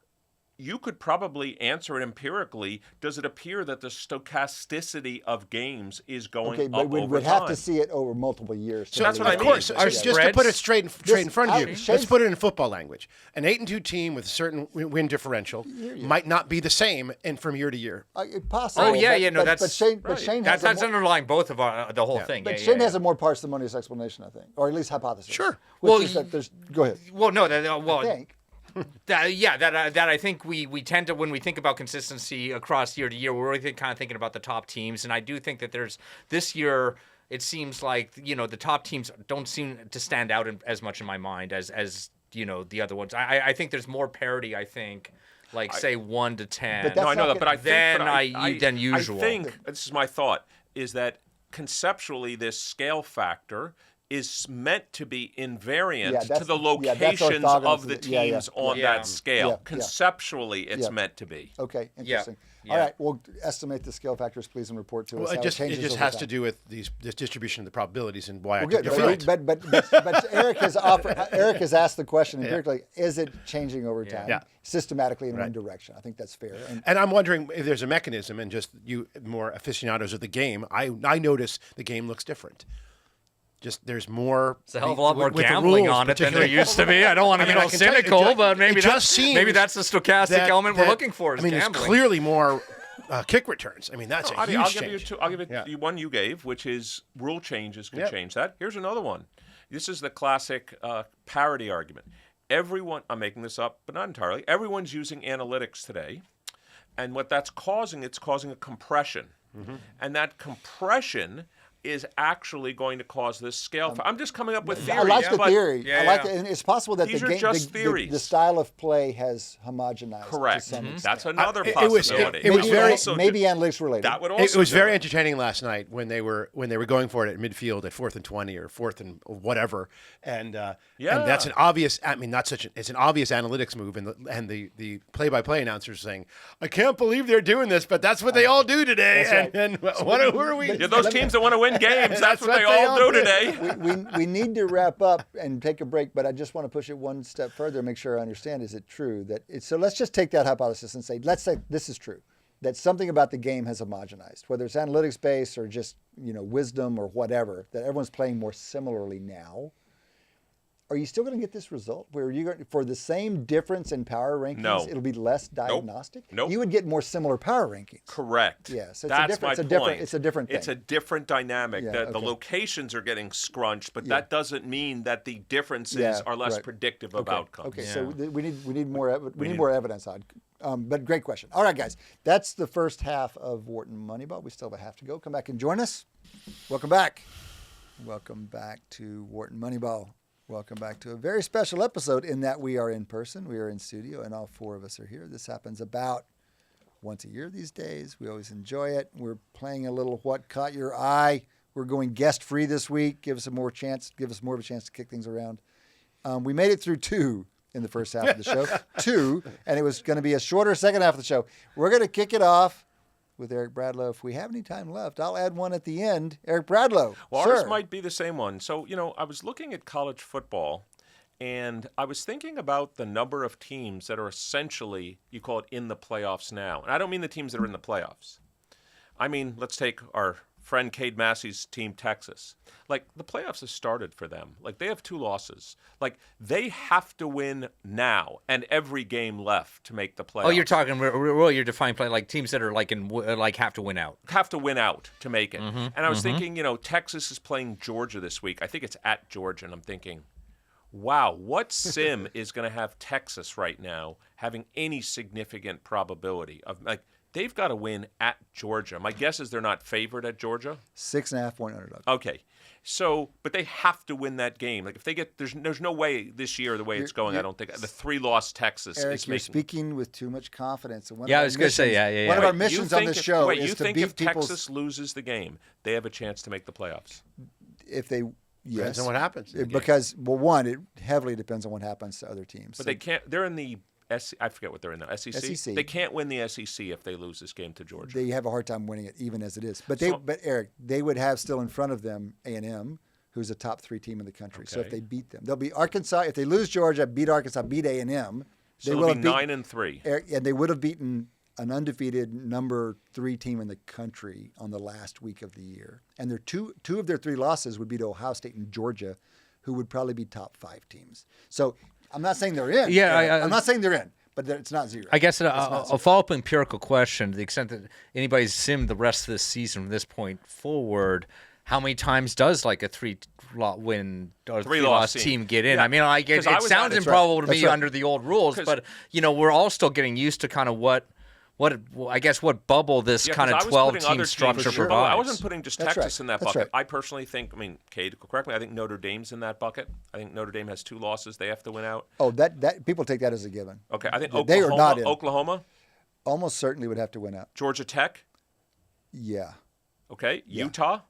you could probably answer it empirically. Does it appear that the stochasticity of games is going Okay, up but over we'd have time? to see it over multiple years. So that's what of I mean. course, Are just to put it straight in front of you, Shane's- let's put it in football language. An 8-2 team with a certain win differential might not be the same from year to year. Possible. Oh yeah, but, yeah, no, but, that's but Shane, but right. Shane has That's a more, underlying both of the whole thing. but Yeah, Shane yeah, has a more parsimonious explanation, I think, or at least hypothesis. Sure. Which Well, is that there's. Go ahead. Well, no, I think. that I think we tend to, when we think about consistency across year to year, we're really kind of thinking about the top teams, and I do think that there's this year. It seems like the top teams don't seem to stand out as much in my mind as the other ones. I think there's more parity. I think, like say 1 to 10. But No, I that's know not that, but I think than usual. I think this is my thought: is that conceptually this scale factor is meant to be invariant Yeah, that's- to the yeah, that's locations orthogonal of to the the- yeah, yeah, teams on yeah. that scale. Yeah, yeah. Conceptually, it's Yeah. meant to be. Okay, interesting. Yeah. All right, we'll estimate the scale factors, please, and report to us. Well, how it just changes over has time. to do with this distribution of the probabilities and why I Well, took good. your field. But Eric has asked the question empirically: is it changing over time, Yeah. systematically in one direction? I think that's fair. And I'm wondering if there's a mechanism, and just you more aficionados of the game, I notice the game looks different. Just there's more. It's a hell of a lot more with the gambling rules, on it than there particularly. used to be. I don't want to I get mean, I all can tell you, cynical, but maybe it just seems that's the stochastic that- element we're that- looking for. Is I mean, gambling. there's clearly more kick returns. I mean, that's a Adi, huge I'll give you change. two. I'll give you Yeah. the one you gave, which is rule changes can Yep. change that. Here's another one. This is the classic parity argument. Everyone, I'm making this up, but not entirely. Everyone's using analytics today, and what that's causing, it's causing a compression, and that compression is actually going to cause this scale. I'm just coming up with theories. I like the but- theory. Yeah, I like yeah. it. And it's possible that These the are game, just the theories. style of play has homogenized. Correct. To some extent. That's another It was- possibility. it was maybe, very- also maybe do- analytics related. That would also It was do very it. entertaining last night when they were going for it at midfield at 4th and 20 or 4th and whatever, and that's an obvious. I mean, it's an obvious analytics move, and the play-by-play announcers saying, "I can't believe they're doing this, but that's what they all do today." That's And who are we? Yeah, those teams that want to win games, that's what they what they all all do do. today. we need to wrap up and take a break, but I just want to push it one step further and make sure I understand. Is it true that so let's just take that hypothesis and say, let's say this is true, that something about the game has homogenized, whether it's analytics based or just wisdom or whatever, that everyone's playing more similarly now. are you still going to get this result where you're going for the same difference in power rankings? No. It'll be less diagnostic. Nope. You would get more similar power rankings. Correct. Yes, That's my point. It's a different thing. It's a different dynamic. Yeah, The okay. locations are getting scrunched, but that doesn't mean that the differences are less predictive of outcomes. Okay, so we need more more evidence on. But great question. All right, guys, that's the first half of Wharton Moneyball. We still have a half to go. Come back and join us. Welcome back. Welcome back to Wharton Moneyball. Welcome back to a very special episode in that we are in person. We are in studio, and all four of us are here. This happens about once a year these days. We always enjoy it. We're playing a little What Caught Your Eye. We're going guest-free this week. Give us more of a chance to kick things around. We made it through 2 in the first half of the show. 2, and it was going to be a shorter second half of the show. We're going to kick it off with Eric Bradlow. If we have any time left, I'll add one at the end. Eric Bradlow, Well, sir. ours might be the same one. So, I was looking at college football, and I was thinking about the number of teams that are essentially, you call it, in the playoffs now. And I don't mean the teams that are in the playoffs. I mean, let's take our friend Cade Massey's team, Texas. Like, the playoffs have started for them. Like, they have 2 losses. Like, they have to win now and every game left to make the playoffs. Oh, you're talking you're defining play like teams that are like have to win out. Have to win out to make it. And I was thinking, Texas is playing Georgia this week. I think it's at Georgia, and I'm thinking, wow, what sim is going to have Texas right now having any significant probability of, like, they've got to win at Georgia. My guess is they're not favored at Georgia. 6.5 point underdog. Okay. So, but they have to win that game. Like, if they get, there's no way this year, the way it's going, I don't think, the 3-loss Texas Eric, is you're making. speaking with too much confidence. And I was going to say, yeah. One of our missions on this show is you to think beat if people's... Texas loses the game, they have a chance to make the playoffs? If they... Yes. Depends on what happens. Because, well, one, it heavily depends on what happens to other teams. But they can't, they're in the, I forget what they're in now, SEC? SEC. They can't win the SEC if they lose this game to Georgia. They have a hard time winning it, even as it is. But Eric, they would have still in front of them A&M, who's a top 3 team in the country. So if they beat them, they'll be Arkansas. If they lose Georgia, beat Arkansas, beat A&M, so they'll be 9-3. And they would have beaten an undefeated number 3 team in the country on the last week of the year. And their two of their 3 losses would be to Ohio State and Georgia, who would probably be top 5 teams. So I'm not saying they're in. Yeah, I'm not saying they're in, but it's not 0. I guess a follow-up empirical question, to the extent that anybody's simmed the rest of this season from this point forward, how many times does like a 3-win or 3-loss team get in? Yeah. I mean, it sounds improbable to me under the old rules, but we're all still getting used to kind of what bubble this kind of 12-team structure provides. I wasn't putting just Texas in that bucket. Right. I personally think, Cade, correct me, I think Notre Dame's in that bucket. I think Notre Dame has 2 losses they have to win out. Oh, that people take that as a given. Okay, I think they are not in. Oklahoma almost certainly would have to win out. Georgia Tech. Yeah. Okay, Utah.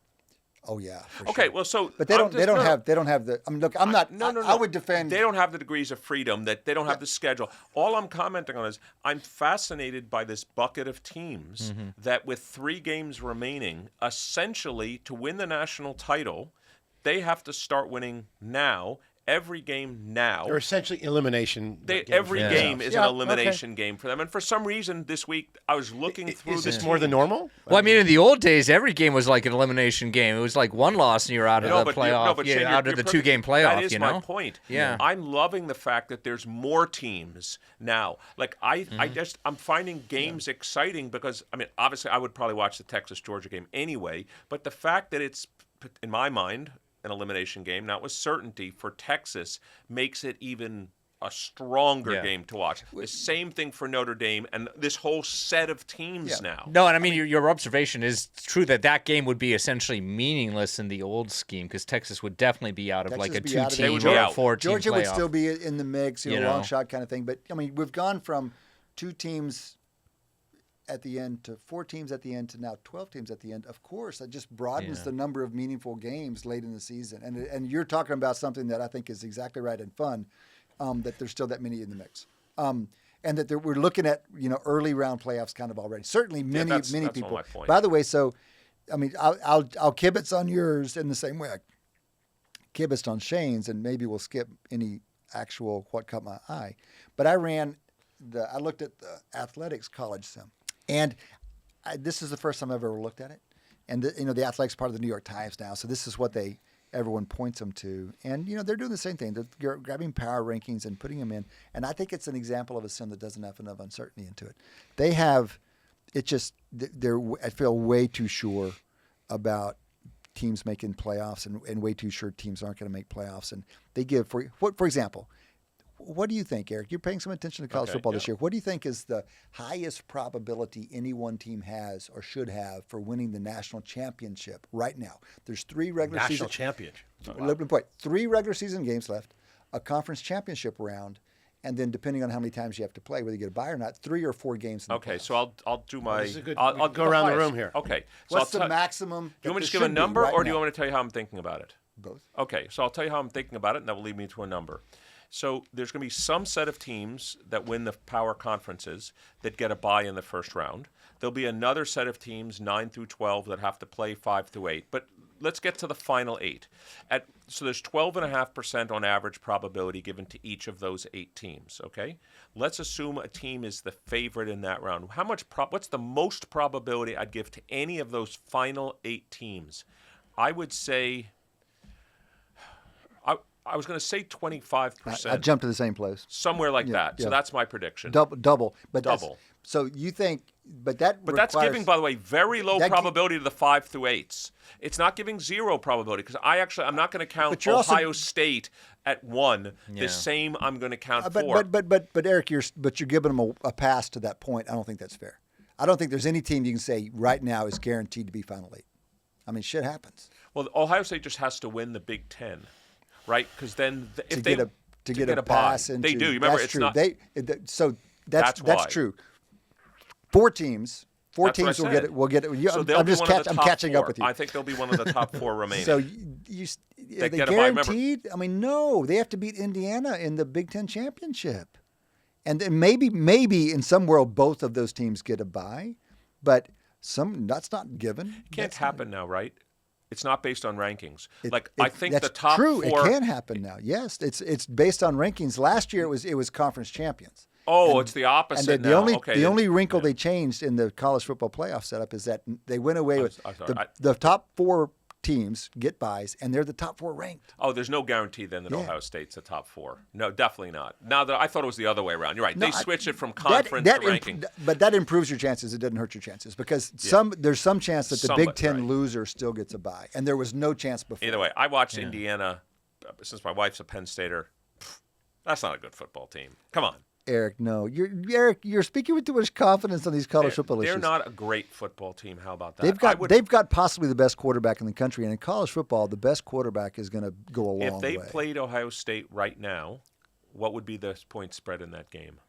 Oh yeah. Okay, sure. well, so but they don't have the. I mean, look, I'm not. No. I would defend. They don't have the degrees of freedom. That they don't have the schedule. All I'm commenting on is I'm fascinated by this bucket of teams that, with 3 games remaining, essentially to win the national title, they have to start winning now. Every game now. They're essentially elimination. Every game is an elimination game for them. And for some reason this week, I was looking through Is this this more than normal? Well, I mean, in the old days, every game was like an elimination game. It was like 1 loss and you're out of the playoff. Shane, out of the 2-game playoff. That is my point. Yeah. I'm loving the fact that there's more teams now. Like I'm finding games exciting because obviously I would probably watch the Texas-Georgia game anyway. But the fact that it's, in my mind, an elimination game, not with certainty, for Texas makes it even a stronger game to watch. The same thing for Notre Dame and this whole set of teams now. No, and I mean, your observation is true that game would be essentially meaningless in the old scheme because Texas would definitely be out of like a 2-team or a 4-team Georgia playoff. would still be in the mix, long shot kind of thing. But I mean, we've gone from 2 teams at the end to 4 teams at the end to now 12 teams at the end. Of course, that just broadens the number of meaningful games late in the season. And you're talking about something that I think is exactly right and fun, that there's still that many in the mix. And that we're looking at, early round playoffs kind of already. Certainly many people. My point. By the way, so, I mean, I'll kibitz on yours in the same way I kibitzed on Shane's, and maybe we'll skip any actual what caught my eye. But I looked at the athletics college sim. And this is the first time I've ever looked at it. And the athletics part of the New York Times now. So this is what they everyone points them to. And, they're doing the same thing. They're grabbing power rankings and putting them in. And I think it's an example of a sim that doesn't have enough uncertainty into it. They have, I feel way too sure about teams making playoffs and way too sure teams aren't going to make playoffs. And they give, for example, what do you think, Eric? You're paying some attention to college football this year. What do you think is the highest probability any one team has or should have for winning the national championship right now? There's 3 regular season championship. Wow. 3 regular season games left, a conference championship round, and then depending on how many times you have to play, whether you get a bye or not, 3 or 4 games. Okay, so I'll do my. I'll go around the room here. Okay, so what's the maximum? Do you want me to just give a number, or do you want me to tell you how I'm thinking about it? Both. Okay, so I'll tell you how I'm thinking about it, and that will lead me to a number. So there's going to be some set of teams that win the power conferences that get a bye in the first round. There'll be another set of teams, 9 through 12, that have to play 5 through 8. But let's get to the final 8. So there's 12.5% on average probability given to each of those 8 teams, okay? Let's assume a team is the favorite in that round. What's the most probability I'd give to any of those final 8 teams? I would say... I was going to say 25%. I jumped to the same place. Somewhere like that. Yeah. So that's my prediction. Double. But Double. So you think, but that's giving, by the way, very low probability to the 5 through 8s. It's not giving 0 probability because I'm not going to count Ohio State at 1. The same I'm going to count 4. But Eric, you're giving them a pass to that point. I don't think that's fair. I don't think there's any team you can say right now is guaranteed to be Final 8. I mean, shit happens. Well, Ohio State just has to win the Big Ten. Right, because then if they get a pass bye, into, they do. You remember, that's it's true. not. So that's true. 4 teams will get it. Will get it. So I'm catching 4. up with you. I think they'll be one of the top 4 remaining. So are they guaranteed? I mean, no. They have to beat Indiana in the Big Ten championship, and then maybe in some world both of those teams get a bye, but that's not given. It can't happen now, right? It's not based on rankings. I think that's the top true. 4. It can happen now. Yes, it's based on rankings. Last year it was conference champions. Oh, it's the opposite and now. The only wrinkle they changed in the college football playoff setup is that they went away with the top 4 teams get buys, and they're the top 4 ranked. Oh, there's no guarantee then that Ohio State's the top 4. No, definitely not. Now that I thought it was the other way around. You're right. They switched it from conference to ranking. But that improves your chances. It doesn't hurt your chances because there's some chance that the Big Ten loser still gets a bye, and there was no chance before. Either way, I watched Indiana since my wife's a Penn Stater. That's not a good football team. Come on. Eric, no. You're speaking with too much confidence on these college football issues. They're not a great football team. How about that? They've got possibly the best quarterback in the country, and in college football, the best quarterback is going to go a long way. If they played Ohio State right now, what would be the point spread in that game?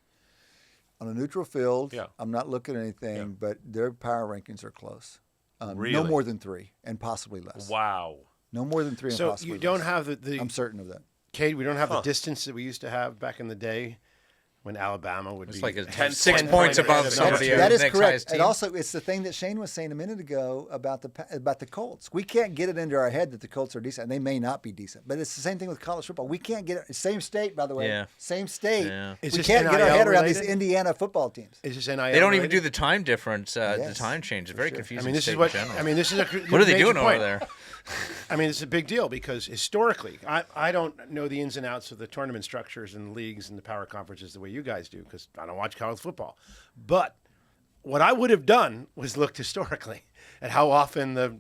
On a neutral field, I'm not looking at anything, but their power rankings are close. Really? No more than 3, and possibly less. Wow. No more than 3 and possibly less. So you don't have the... I'm certain of that. Cade, we don't have the distance that we used to have back in the day when Alabama would it's be... like a 6 points above some of the That is next correct. highest team. And also, it's the thing that Shane was saying a minute ago about the Colts. We can't get it into our head that the Colts are decent. And they may not be decent. But it's the same thing with college football. We can't get it. Same state, by the way. Yeah. Same state. Yeah. Is We this can't get our head around these NIL Indiana football teams. Is this NIL They don't even related? do the time difference, the Yes, time change. It's very confusing. I mean, this state is what... in general. I mean, this is a... What are they doing over there? I mean, it's a big deal because historically, I don't know the ins and outs of the tournament structures and the leagues and the power conferences the way you guys do because I don't watch college football. But what I would have done was looked historically at how often the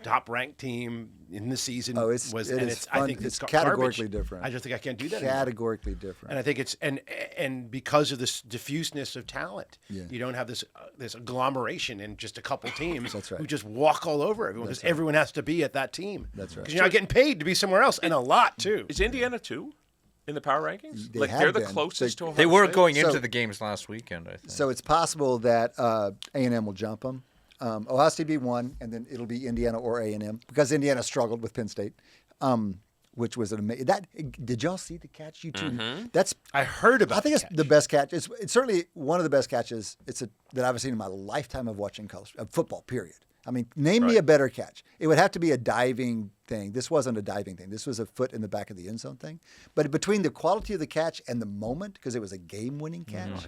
top ranked team in the season was. I think it's categorically garbage. different. I just think I can't do that anymore. Categorically different. And I think it's and because of this diffuseness of talent, you don't have this agglomeration in just a couple teams who just walk all over everyone because everyone has to be at that team. That's right. Because you're not getting paid to be somewhere else, and a lot too. Is Indiana too in the power rankings? They're the closest to Ohio They were State? going into the games last weekend, I think. So it's possible that A&M will jump them. Ohio State be 1, and then it'll be Indiana or A&M because Indiana struggled with Penn State, which was an amazing. Did y'all see the catch? You two? That's I heard about. I think it's the best catch. It's certainly one of the best catches. That I've seen in my lifetime of watching college football. Period. I mean, name me a better catch. It would have to be a diving thing. This wasn't a diving thing. This was a foot in the back of the end zone thing. But between the quality of the catch and the moment, because it was a game-winning catch,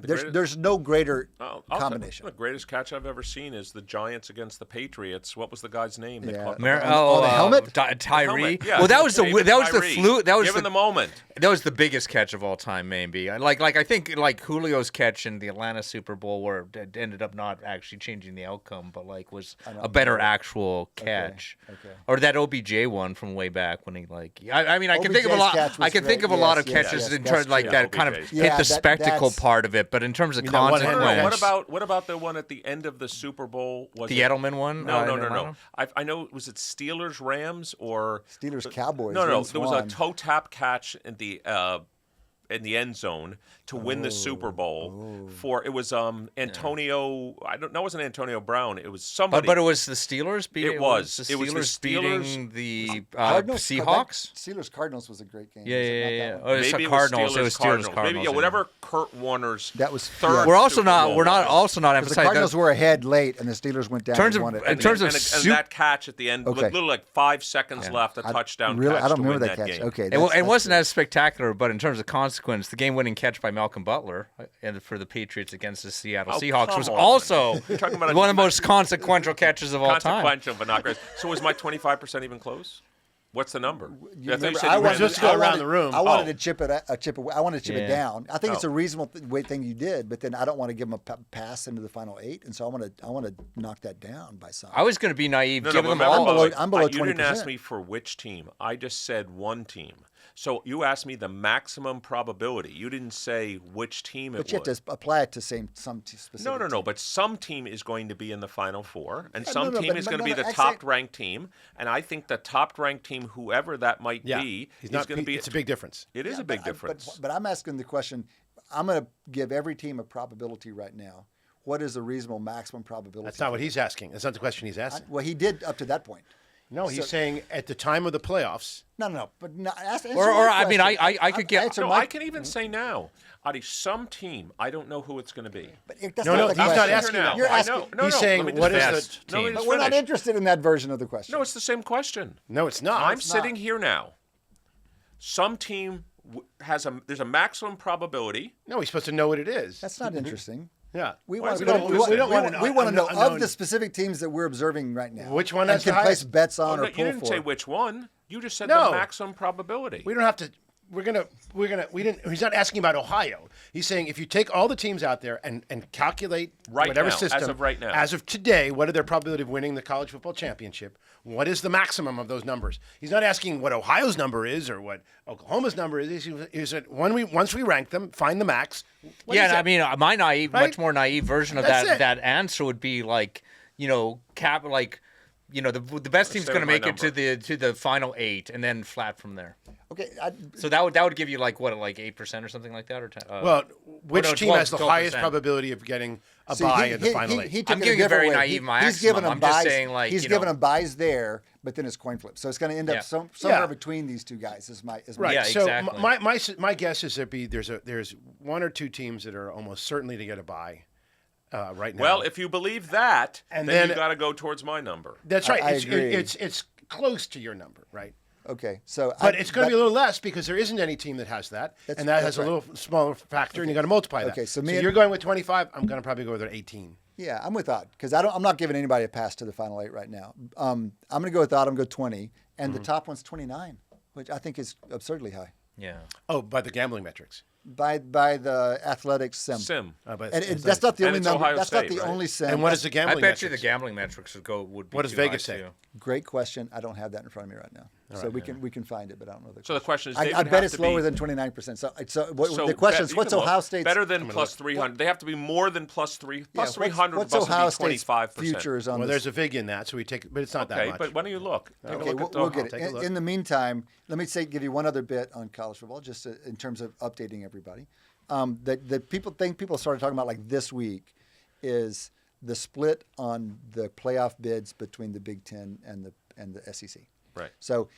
there's no greater combination. The greatest catch I've ever seen is the Giants against the Patriots. What was the guy's name? That Yeah. caught the the helmet? Tyree. Yeah, Well, that was the Tyree. flu. That was Given the moment. That was the biggest catch of all time, maybe. Like I think like Julio's catch in the Atlanta Super Bowl, where it ended up not actually changing the outcome, but like was a better actual catch. Okay. Or that OBJ one from way back when he I mean I can think of a OBJ's lot. catch was I can think great. of a lot Yes, of yes, catches yes, in that's terms like true. that kind of OBJ. hit Yeah, the spectacle that's- part of it, but in terms of mean that one-handed consequence, catch? What about the one at the end of the Super Bowl? Was the it- Edelman one? No. in Atlanta? I know. Was it Steelers Rams or Steelers Cowboys. No. Vince There was Vaughn. a toe tap catch in the end zone to win the Super Bowl for it was Antonio. I don't know. It wasn't Antonio Brown. It was somebody. But it was the Steelers beating. It was. the It was the Steelers Steelers- beating the Cardinals? Seahawks. Steelers Cardinals was a great game. Yeah. Was it not that one? Oh, it's maybe the it was Cardinals. It was Steelers Cardinals. Maybe whatever Kurt Warner's That was third. We're also Super not. Bowl We're not was. also not The emphasizing. Cardinals were ahead late, and the Steelers went down. In terms and of- won it. in terms of and that catch at the end, Okay. with little like 5 seconds left, a touchdown Really, catch I don't to remember win that catch. game. Okay, It wasn't as spectacular, but in terms of consequence, the game-winning catch by Malcolm Butler and for the Patriots against the Seattle Oh, Seahawks come was on. also You're talking about one of the most consequential catches of all time. Consequential, but not great. So was my 25% even close? What's the number? I thought you said I you wanted, ran just go I around wanted- the room. I wanted Oh. to chip it away. I wanted to chip it Yeah. down. I think it's Oh. a reasonable thing you did, but then I don't want to give them a pass into the final 8, and so I want to knock that down by some. I was going to be naive, No, give but them remember, all. below- Bubba, I'm below you didn't 20%. ask me for which team. I just said one team. So you asked me the maximum probability. You didn't say which team it But you have was. to apply it to some specific. No. team. But some team is going to be in the Final Four, and Yeah, some no, team but- is but going to no, be no, the actually- top-ranked team. And I think the top-ranked team, whoever that might be, He's is not. going to be. It's a big difference. It is Yeah, a big but difference. But I'm asking the question. I'm going to give every team a probability right now. What is the reasonable maximum probability? That's not what he's asking. That's not the question he's asking. Well, he did up to that point. No, he's saying at the time of the playoffs. No. But no, answer Or my I mean, question. I could get. Answer No, my- I can even say now, Adi, some team, I don't know who it's going to be. But that's No, not no, the he's not question. asking that. You're I asking. know. No, he's no, saying, let me what just is finish. the No, let me team? just But we're not finish. interested in that version of the question. No, it's the same question. No, it's not. I'm it's sitting not. here now. Some team there's a maximum probability. No, he's supposed to know what it is. That's not interesting. Yeah. We Why want is to it know. interesting? We don't want to know. We want to know unknown- of the specific teams that we're observing right now. Which one and has the can place highest? bets on No, or you pull didn't for. say which one. You just said No. the maximum probability. We don't have to. We didn't. He's not asking about Ohio. He's saying if you take all the teams out there and calculate Right whatever now, as system of right now. as of today, what are their probability of winning the college football championship? What is the maximum of those numbers? He's not asking what Ohio's number is or what Oklahoma's number is. He said once we rank them, find the max. What Yeah, is and it? I mean, my naive, Right? much more naive version of That's it. that answer would be like, the best team's Say going to my make it number. to the final 8 and then flat from there. Okay. So that would give you like 8% or something like that, or 10, well, which no, team 12 has the highest 12%. probability of getting a See, bye in the final 8? He took I'm it a giving you different very way. naive He's given maximum. them I'm just buys. saying, like, he's given them buys there, but then it's coin flip. So it's going to end Yeah. up somewhere Yeah. between these two guys. Is my Right. Yeah, so exactly. my guess is there's one or two teams that are almost certainly to get a bye right now. Well, if you believe that, And then then- you got to go towards my number. That's right. I it's, agree. it's close to your number, right? Okay. So, But it's going to be a little less because there isn't any team that has that, and that that's has a right. little smaller factor, and you got to multiply that. Okay, so you're going with 25. I'm going to probably go with 18. Yeah, I'm with Odd because I'm not giving anybody a pass to the final 8 right now. I'm going to go with Odd. I'm going to go 20, and the top one's 29, which I think is absurdly high Yeah. Oh, by the gambling metrics. by the athletics sim. But And that's not the And only it's number. Ohio That's State, not the right? only sim. and what is the I gambling bet you the metrics? gambling metrics would be What does too Vegas high, say? too. Great question. I don't have that in front of me right now, so we can find it, but I don't know the. So the question is, I they would bet have it's to lower be- than 29%. So So the question is, you what's can look. Ohio State's better than plus 300? They have to be more than plus 300. What's must Ohio be State's 25%. futures on Well, this? there's a vig in that, so we take, but it's not that Okay, much. but why don't you look? Take a Okay, look at we'll the- get take a it. look. In the meantime, let me give you one other bit on college football, just in terms of updating everybody. That people started talking about like this week is the split on the playoff bids between the Big Ten and the SEC. Right. So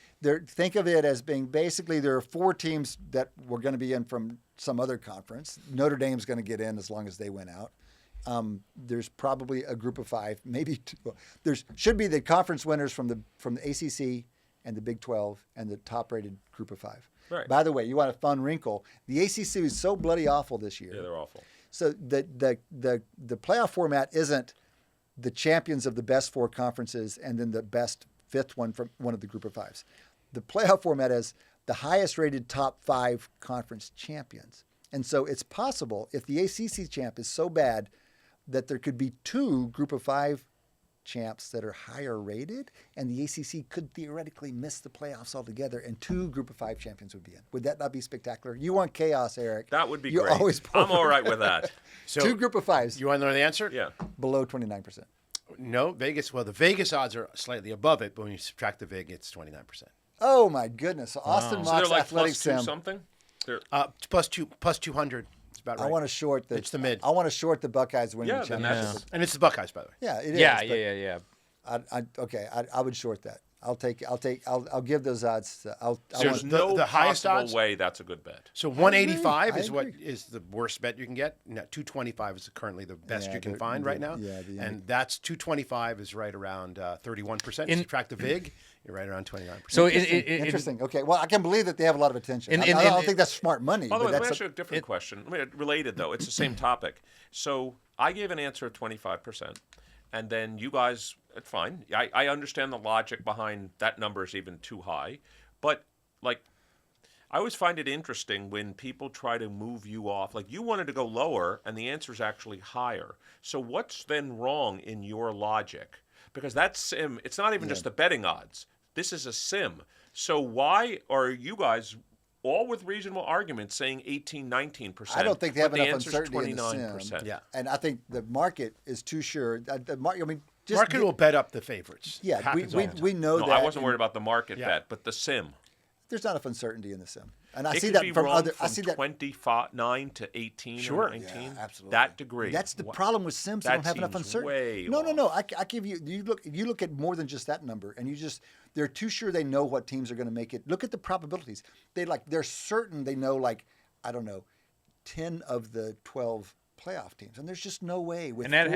think of it as being basically there are 4 teams that were going to be in from some other conference. Notre Dame's going to get in as long as they win out. There's probably a group of 5, maybe 2. There should be the conference winners from the ACC and the Big 12 and the top-rated Group of 5. Right. By the way, you want a fun wrinkle? The ACC is so bloody awful this year. Yeah, they're awful. So the playoff format isn't the champions of the best 4 conferences and then the best 5th one from one of the Group of 5s. The playoff format is the highest-rated top 5 conference champions. And so it's possible if the ACC champ is so bad that there could be 2 Group of 5 champs that are higher rated, and the ACC could theoretically miss the playoffs altogether, and 2 Group of 5 champions would be in. Would that not be spectacular? You want chaos, Eric. That would be You're great. Always I'm all right with that. So 2 Group of 5s you want to know the answer? Yeah. below 29%. No, Vegas. Well, the Vegas odds are slightly above it, but when you subtract the VIG, it's 29%. Oh my goodness! So Austin So they're Mock's like athletic plus 2 sim. something? They're, Plus 200. It's about right. I want to short the. It's the mid. I want to short the Buckeyes winning Yeah, the then championship. that's- And it's the Buckeyes, by the way. Yeah, it is. Yeah, but yeah. I would short that. I'll give those odds. there's the no highest possible odds? way that's a good bet. So 185 I is what agree. is the worst bet you can get. No, 225 is currently the best Yeah, you can the- find the- right now. yeah, the- and that's 225 is right around 31%. Subtract the VIG, you're right around 29%. So Interesting. Okay. Well, I can believe that they have a lot of attention. In- I in- don't in- think that's smart money. By the but way, let me that's ask you a different question. Related, though. It's the same topic. So I gave an answer of 25%. And then you guys, it's fine. I understand the logic behind that number is even too high. But, like, I always find it interesting when people try to move you off. Like, you wanted to go lower, and the answer is actually higher. So what's then wrong in your logic? Because that sim, it's not even just the betting odds. This is a sim. So why are you guys, all with reasonable arguments, saying 18, 19%? I don't think they have but enough the answer's uncertainty in the 29%. sim. Yeah. And I think the market is too sure. Just Market will bet up the favorites. Yeah, Happens all the time. we know No, that. I wasn't worried about the market Yeah. bet, but the sim. There's not enough uncertainty in the sim, and I It see could that be from wrong other. I from see that. 29 to 18 Sure. or 19. Yeah, absolutely. That degree. That's the problem with sims. They that don't have enough seems uncertainty. way No. off. I give you. You look at more than just that number, and they're too sure they know what teams are going to make it. Look at the probabilities. They're certain they know, like, I don't know, 10 of the 12 playoff teams, and there's just no way with And that-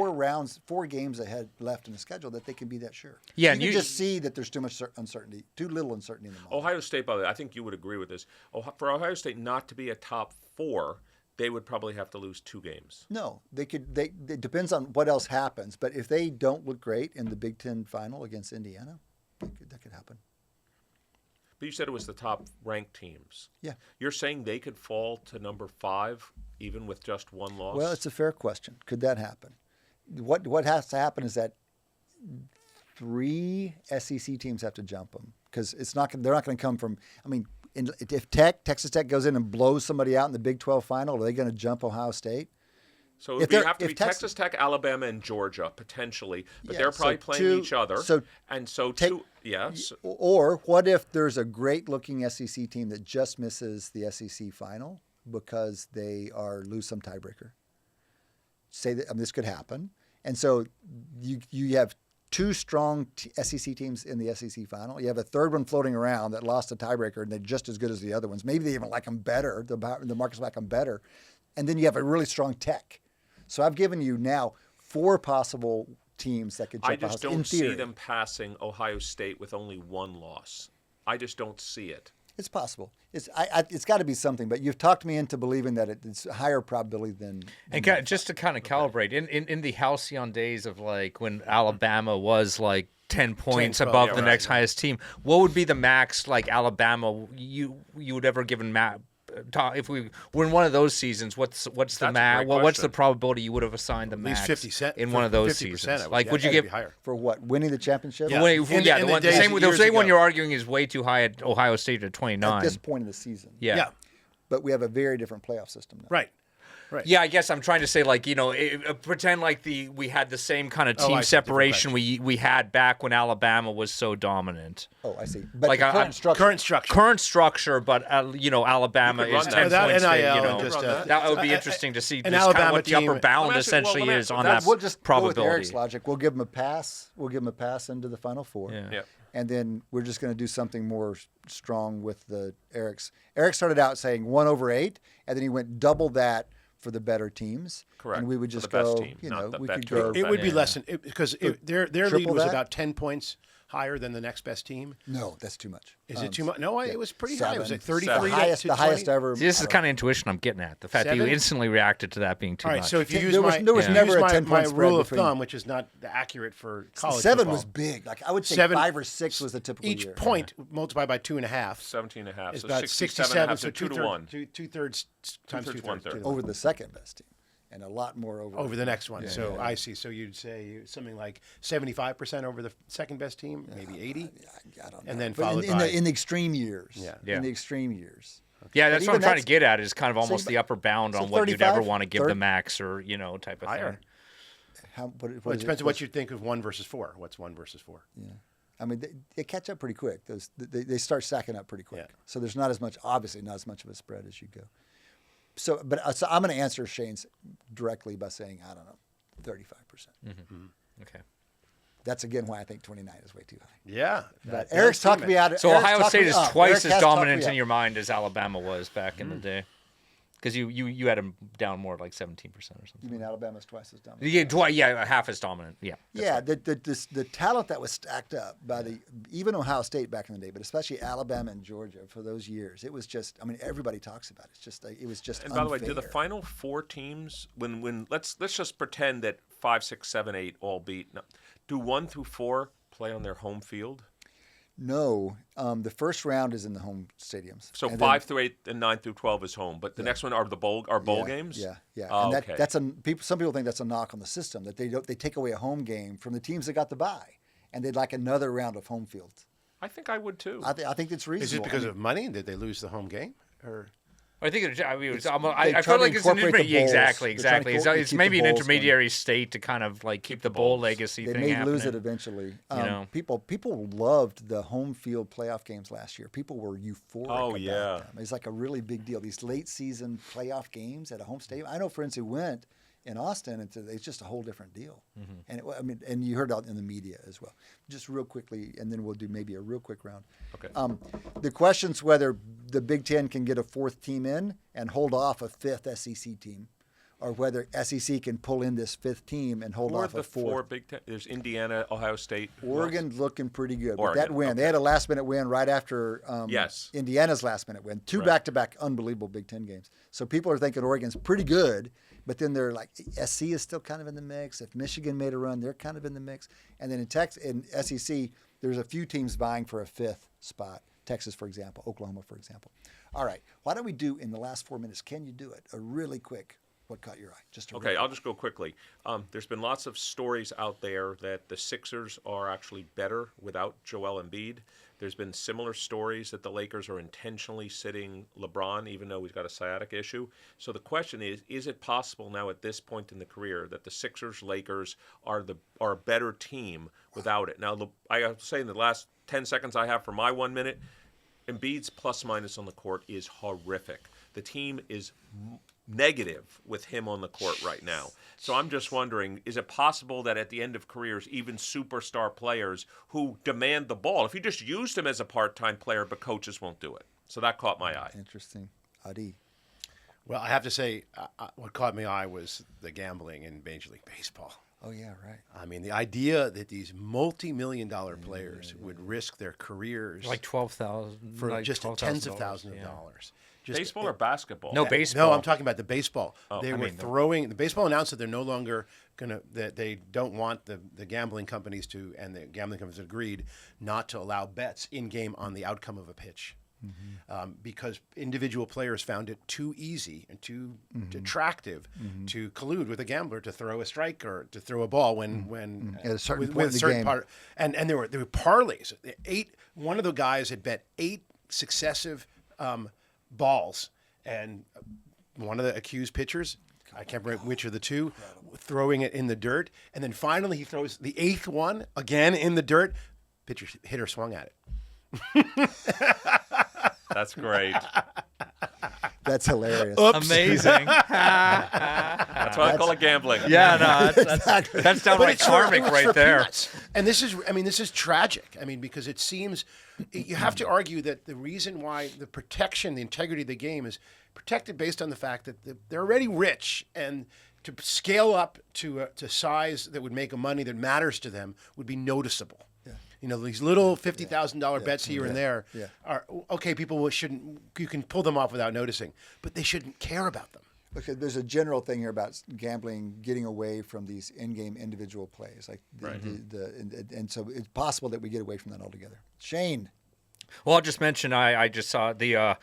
4 games ahead left in the schedule that they can be that sure. Yeah, you and can you- just see that there's too much uncertainty, too little uncertainty in the model. Ohio State, by the way, I think you would agree with this. For Ohio State not to be a top 4, they would probably have to lose 2 games. No, they could. It depends on what else happens. But if they don't look great in the Big Ten final against Indiana, that could happen. But you said it was the top ranked teams. Yeah. You're saying they could fall to number 5 even with just 1 loss? Well, it's a fair question. Could that happen? What has to happen is that 3 SEC teams have to jump them because they're not going to come from. I mean, if Texas Tech goes in and blows somebody out in the Big 12 final, are they going to jump Ohio State? So If it would they're- have to if be Texas- Texas Tech, Alabama, and Georgia, potentially. But Yeah, they're probably so playing 2 each other. so and so take- 2, yeah. So, Or what if there's a great-looking SEC team that just misses the SEC final because they lose some tiebreaker? Say that this could happen, and so you have 2 strong SEC teams in the SEC final. You have a third one floating around that lost a tiebreaker, and they're just as good as the other ones. Maybe they even like them better. The markets like them better, and then you have a really strong Tech. So I've given you now 4 possible teams that could jump I just Ohio State, in don't see theory. them passing Ohio State with only 1 loss. I just don't see it. It's possible. It's got to be something. But you've talked me into believing that it's a higher probability than. And just to kind of calibrate, in the halcyon days of like when Alabama was like 10 points 12, above yeah, the right, next highest team, what would be the max like Alabama you would ever given if we were in one of those seasons? What's the That's a max? great What's the question. probability you would have assigned the At least max 50 cent in one of those 50%, seasons? I would Like, guess. would you That'd give? be higher. For what? Winning the championship? Yeah. Well, In the the days- same years one ago. you're arguing is way too high at Ohio State at 29. At this point in the season. Yeah. Yeah. But we have a very different playoff system now. Right. Yeah, I guess I'm trying to say, like, pretend like we had the same kind of Oh, team I see. Different separation we had back when Alabama was so dominant. Oh, I see. But Like, the I- current structure. Current structure, but Alabama You could is run 10 Without points. NIL big, and just that would be interesting to see an just kind of Alabama what the upper team- bound Let me ask you- well, essentially let me- is on That- that we'll just go with probability. Eric's logic. We'll give them a pass. We'll give them a pass into the Final Four. Yeah. Yeah. And then we're just going to do something more strong with the Eric's. Eric started out saying 1/8, and then he went double that for the better teams. Correct. And we would For the just best go, team, not the we better could go. team. It would be Yeah. less than because their lead Triple was that? about 10 points higher than the next best team? No, that's too much. Is it too much? No, it was pretty high. It was like 7. 33 The highest ever. See, this is the kind of intuition I'm getting at. The fact that you 7? instantly reacted to that being too All right, much. so if you use There was never a 10-point my spread rule of between- thumb, which is not accurate for college 7 football. was big. Like I would say 7 5 or 6 was the typical Each year. point multiplied by 2.5 17.5. is So about 67.5. So 2 two to 1. Two-thirds times Two-thirds, 2/3. one-third. Over the second best team, and a lot more Over the next one. So I see. So you'd say something like 75% over the second best team, maybe 80. I don't know. And then But followed in by the extreme years. Yeah. In the extreme years. yeah, that's what I'm even trying to that's- get at. Is kind of almost so- the upper bound so on what you'd ever 35, want to give the 30? max or type of higher. thing. What Well, it is depends on what you think of 1 versus 4. What's 1 versus 4? Yeah. I mean, they catch up pretty quick. They start stacking up pretty quick. Yeah. So there's not as much, obviously, not as much of a spread as you go. So I'm going to answer Shane's directly by saying, I don't know, 35%. Okay. That's, again, why I think 29 is way too high. Yeah. But Eric's talked me out of it. So Eric's Ohio talked State me is up. twice Eric as has talked dominant me in up. your mind as Alabama was back in the day. Because you had them down more like 17% or something. You mean Alabama's twice as dominant? Yeah, half as dominant. Yeah. Yeah, the talent that was stacked up by even Ohio State back in the day, but especially Alabama and Georgia for those years, it was just. I mean, everybody talks about it. It's just it was just. And by the way, do the unfair. final 4 teams when let's just pretend that 5, 6, 7, 8 all beat. No, do 1 through 4 play on their home field? No, the first round is in the home stadiums. So And 5 through 8 and 9 through 12 is home, but the next one are bowl then, games. Yeah. Oh, And okay. that's some people think that's a knock on the system that they take away a home game from the teams that got the bye, and they'd like another round of home field. I think I would too. I think it's reasonable. Is it because of money? Did they lose the home game? Or I think I try feel to like it's an incorporate the bowls. exactly. They're trying to It's keep maybe the an bowls intermediary state to kind of like keep the bowl bowls. legacy They thing may happening. lose it eventually. know. People loved the home field playoff games last year. People were euphoric Oh, about yeah. them. It's like a really big deal. These late season playoff games at a home stadium. I know friends who went in Austin, and it's just a whole different deal. And and you heard out in the media as well. Just real quickly, and then we'll do maybe a real quick round. Okay. The question's whether the Big Ten can get a 4th team in and hold off a 5th SEC team, or whether SEC can pull in this 5th team and hold Who are off a the 4th. 4 Big Ten? There's Indiana, Ohio State. who else? Oregon's looking pretty good. With Oregon, that win, they okay. had a last-minute win right after Yes. Indiana's last-minute win. 2 Right. back-to-back unbelievable Big Ten games. So people are thinking Oregon's pretty good, but then they're like, SC is still kind of in the mix. If Michigan made a run, they're kind of in the mix. And then in SEC, there's a few teams vying for a 5th spot. Texas, for example, Oklahoma, for example. All right, why don't we do in the last 4 minutes? Can you do it? A really quick. What caught your eye? Just a Okay, real I'll just go quickly. There's been lots of stories out there that the Sixers are actually better without Joel Embiid. There's been similar stories that the Lakers are intentionally sitting LeBron, even though he's got a sciatic issue. So the question is it possible now at this point in the career that the Sixers, Lakers are a better team without it? Now, I have to say in the last 10 seconds I have for my 1 minute, Embiid's plus minus on the court is horrific. The team is negative with him on the court right now. So I'm just wondering, is it possible that at the end of careers, even superstar players who demand the ball, if you just used him as a part-time player, but coaches won't do it? So that caught my eye. Interesting. Adi. well, I have to say, what caught my eye was the gambling in Major League Baseball. Oh, yeah, right. I mean, the idea that these multi-million-dollar players would risk their careers like 12,000 for like just $12,000, tens of thousands yeah. of dollars. Just, Baseball or basketball? No, baseball. No, I'm talking about the baseball. They I were mean, throwing. The baseball announced that they're no longer that they don't want the gambling companies to, and the gambling companies agreed not to allow bets in game on the outcome of a pitch. Because individual players found it too easy and too attractive to collude with a gambler to throw a strike or to throw a ball when At a certain with point a in the certain game. part. And there were parlays. One of the guys had bet 8 successive balls, and one of the accused pitchers, I can't remember which of the two, throwing it in the dirt, and then finally he throws the 8th one again in the dirt. Hitter swung at it. That's great. That's hilarious. Amazing. That's why I call it gambling. Yeah, no, that's downright karmic It was right for there. peanuts. And this is tragic. I mean, because it seems you have to argue that the reason why the protection, the integrity of the game is protected based on the fact that they're already rich, and to scale up to size that would make a money that matters to them would be noticeable. these little $50,000 bets here and there Yeah. are okay. You can pull them off without noticing, but they shouldn't care about them. Okay, there's a general thing here about gambling, getting away from these in-game individual plays, and so it's possible that we get away from that altogether. Shane. Well, I'll just mention I just saw they're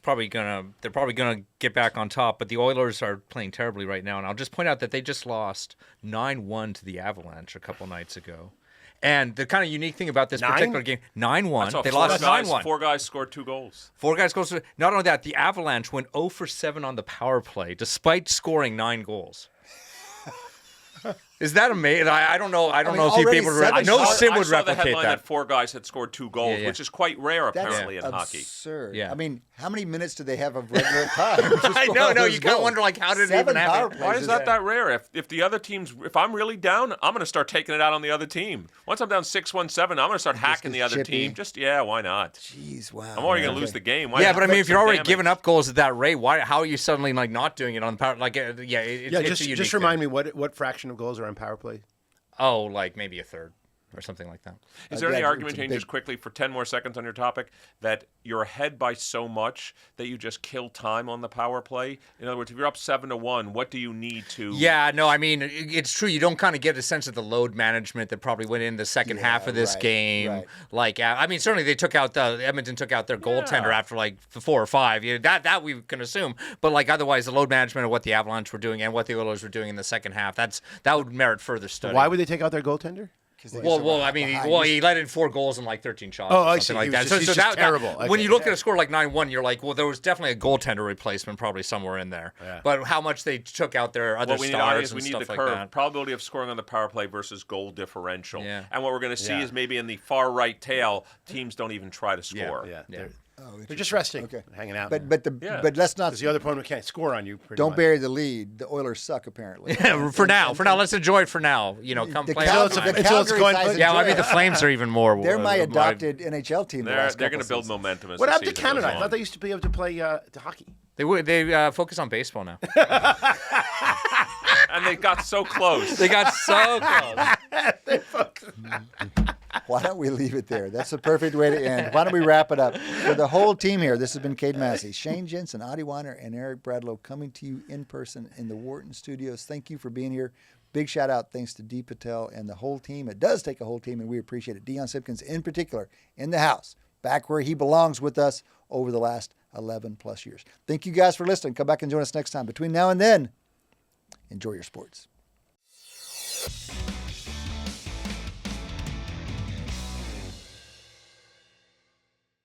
probably gonna get back on top, but the Oilers are playing terribly right now, and I'll just point out that they just lost 9-1 to the Avalanche a couple nights ago. And the kind of unique thing about this particular game, 9-1, they lost 9-1. 4 guys scored 2 goals. 4 guys goals. Not only that, the Avalanche went 0 for 7 on the power play, despite scoring 9 goals. Is that amazing? I don't know. I don't know if you'd be able to. I know Sim would I saw the replicate headline that. 4 guys had scored 2 goals, which is quite rare apparently in hockey. Absurd. Yeah. I mean, how many minutes do they have of regular time? I know. No, you kind of wonder how did it even happen? Why is that rare? If the other team's, if I'm really down, I'm going to start taking it out on the other team. Once I'm down 6-1-7, I'm going to start hacking the other team. Why not? Jeez, wow. I'm already going to lose the game. But I mean, if you're already giving up goals at that rate, how are you suddenly not doing it on the power? Just remind me what fraction of goals are on power play. Oh, maybe a third or something like that. Is there any argument, Jane, just quickly for 10 more seconds on your topic, that you're ahead by so much that you just kill time on the power play? In other words, if you're up 7-1, what do you need to... Yeah, no, I mean, it's true. You don't kind of get a sense of the load management that probably went in the second half of this game. Right. I mean, certainly Edmonton took out their goaltender after 4 or 5. That we can assume. But otherwise, the load management of what the Avalanche were doing and what the Oilers were doing in the second half, that would merit further study. Why would they take out their goaltender? He let in 4 goals and 13 shots. Oh, or I something see. like that. He's just terrible. When you look at a score like 9-1, you're like, well, there was definitely a goaltender replacement probably somewhere in there. Yeah. But how much they took out their other stars and stuff like that. Probability of scoring on the power play versus goal differential. Yeah. And what we're going to see is maybe in the far right tail, teams don't even try to score. Yeah. They're just resting, hanging out. But let's not. Because the other opponent can't score on you. Don't bury the lead. The Oilers suck apparently. For now, let's enjoy it for now. Come play. The Flames are even more. They're my adopted NHL team. They're going to build momentum. What happened to Canada? I thought they used to be able to play hockey. They focus on baseball now. And they got so close. Why don't we leave it there? That's the perfect way to end. Why don't we wrap it up? For the whole team here, this has been Cade Massey, Shane Jensen, Adi Wyner, and Eric Bradlow coming to you in person in the Wharton studios. Thank you for being here. Big shout out thanks to Dee Patel and the whole team. It does take a whole team, and we appreciate it. Dion Simpkins in particular in the house, back where he belongs with us over the last 11 plus years. Thank you guys for listening. Come back and join us next time. Between now and then, enjoy your sports.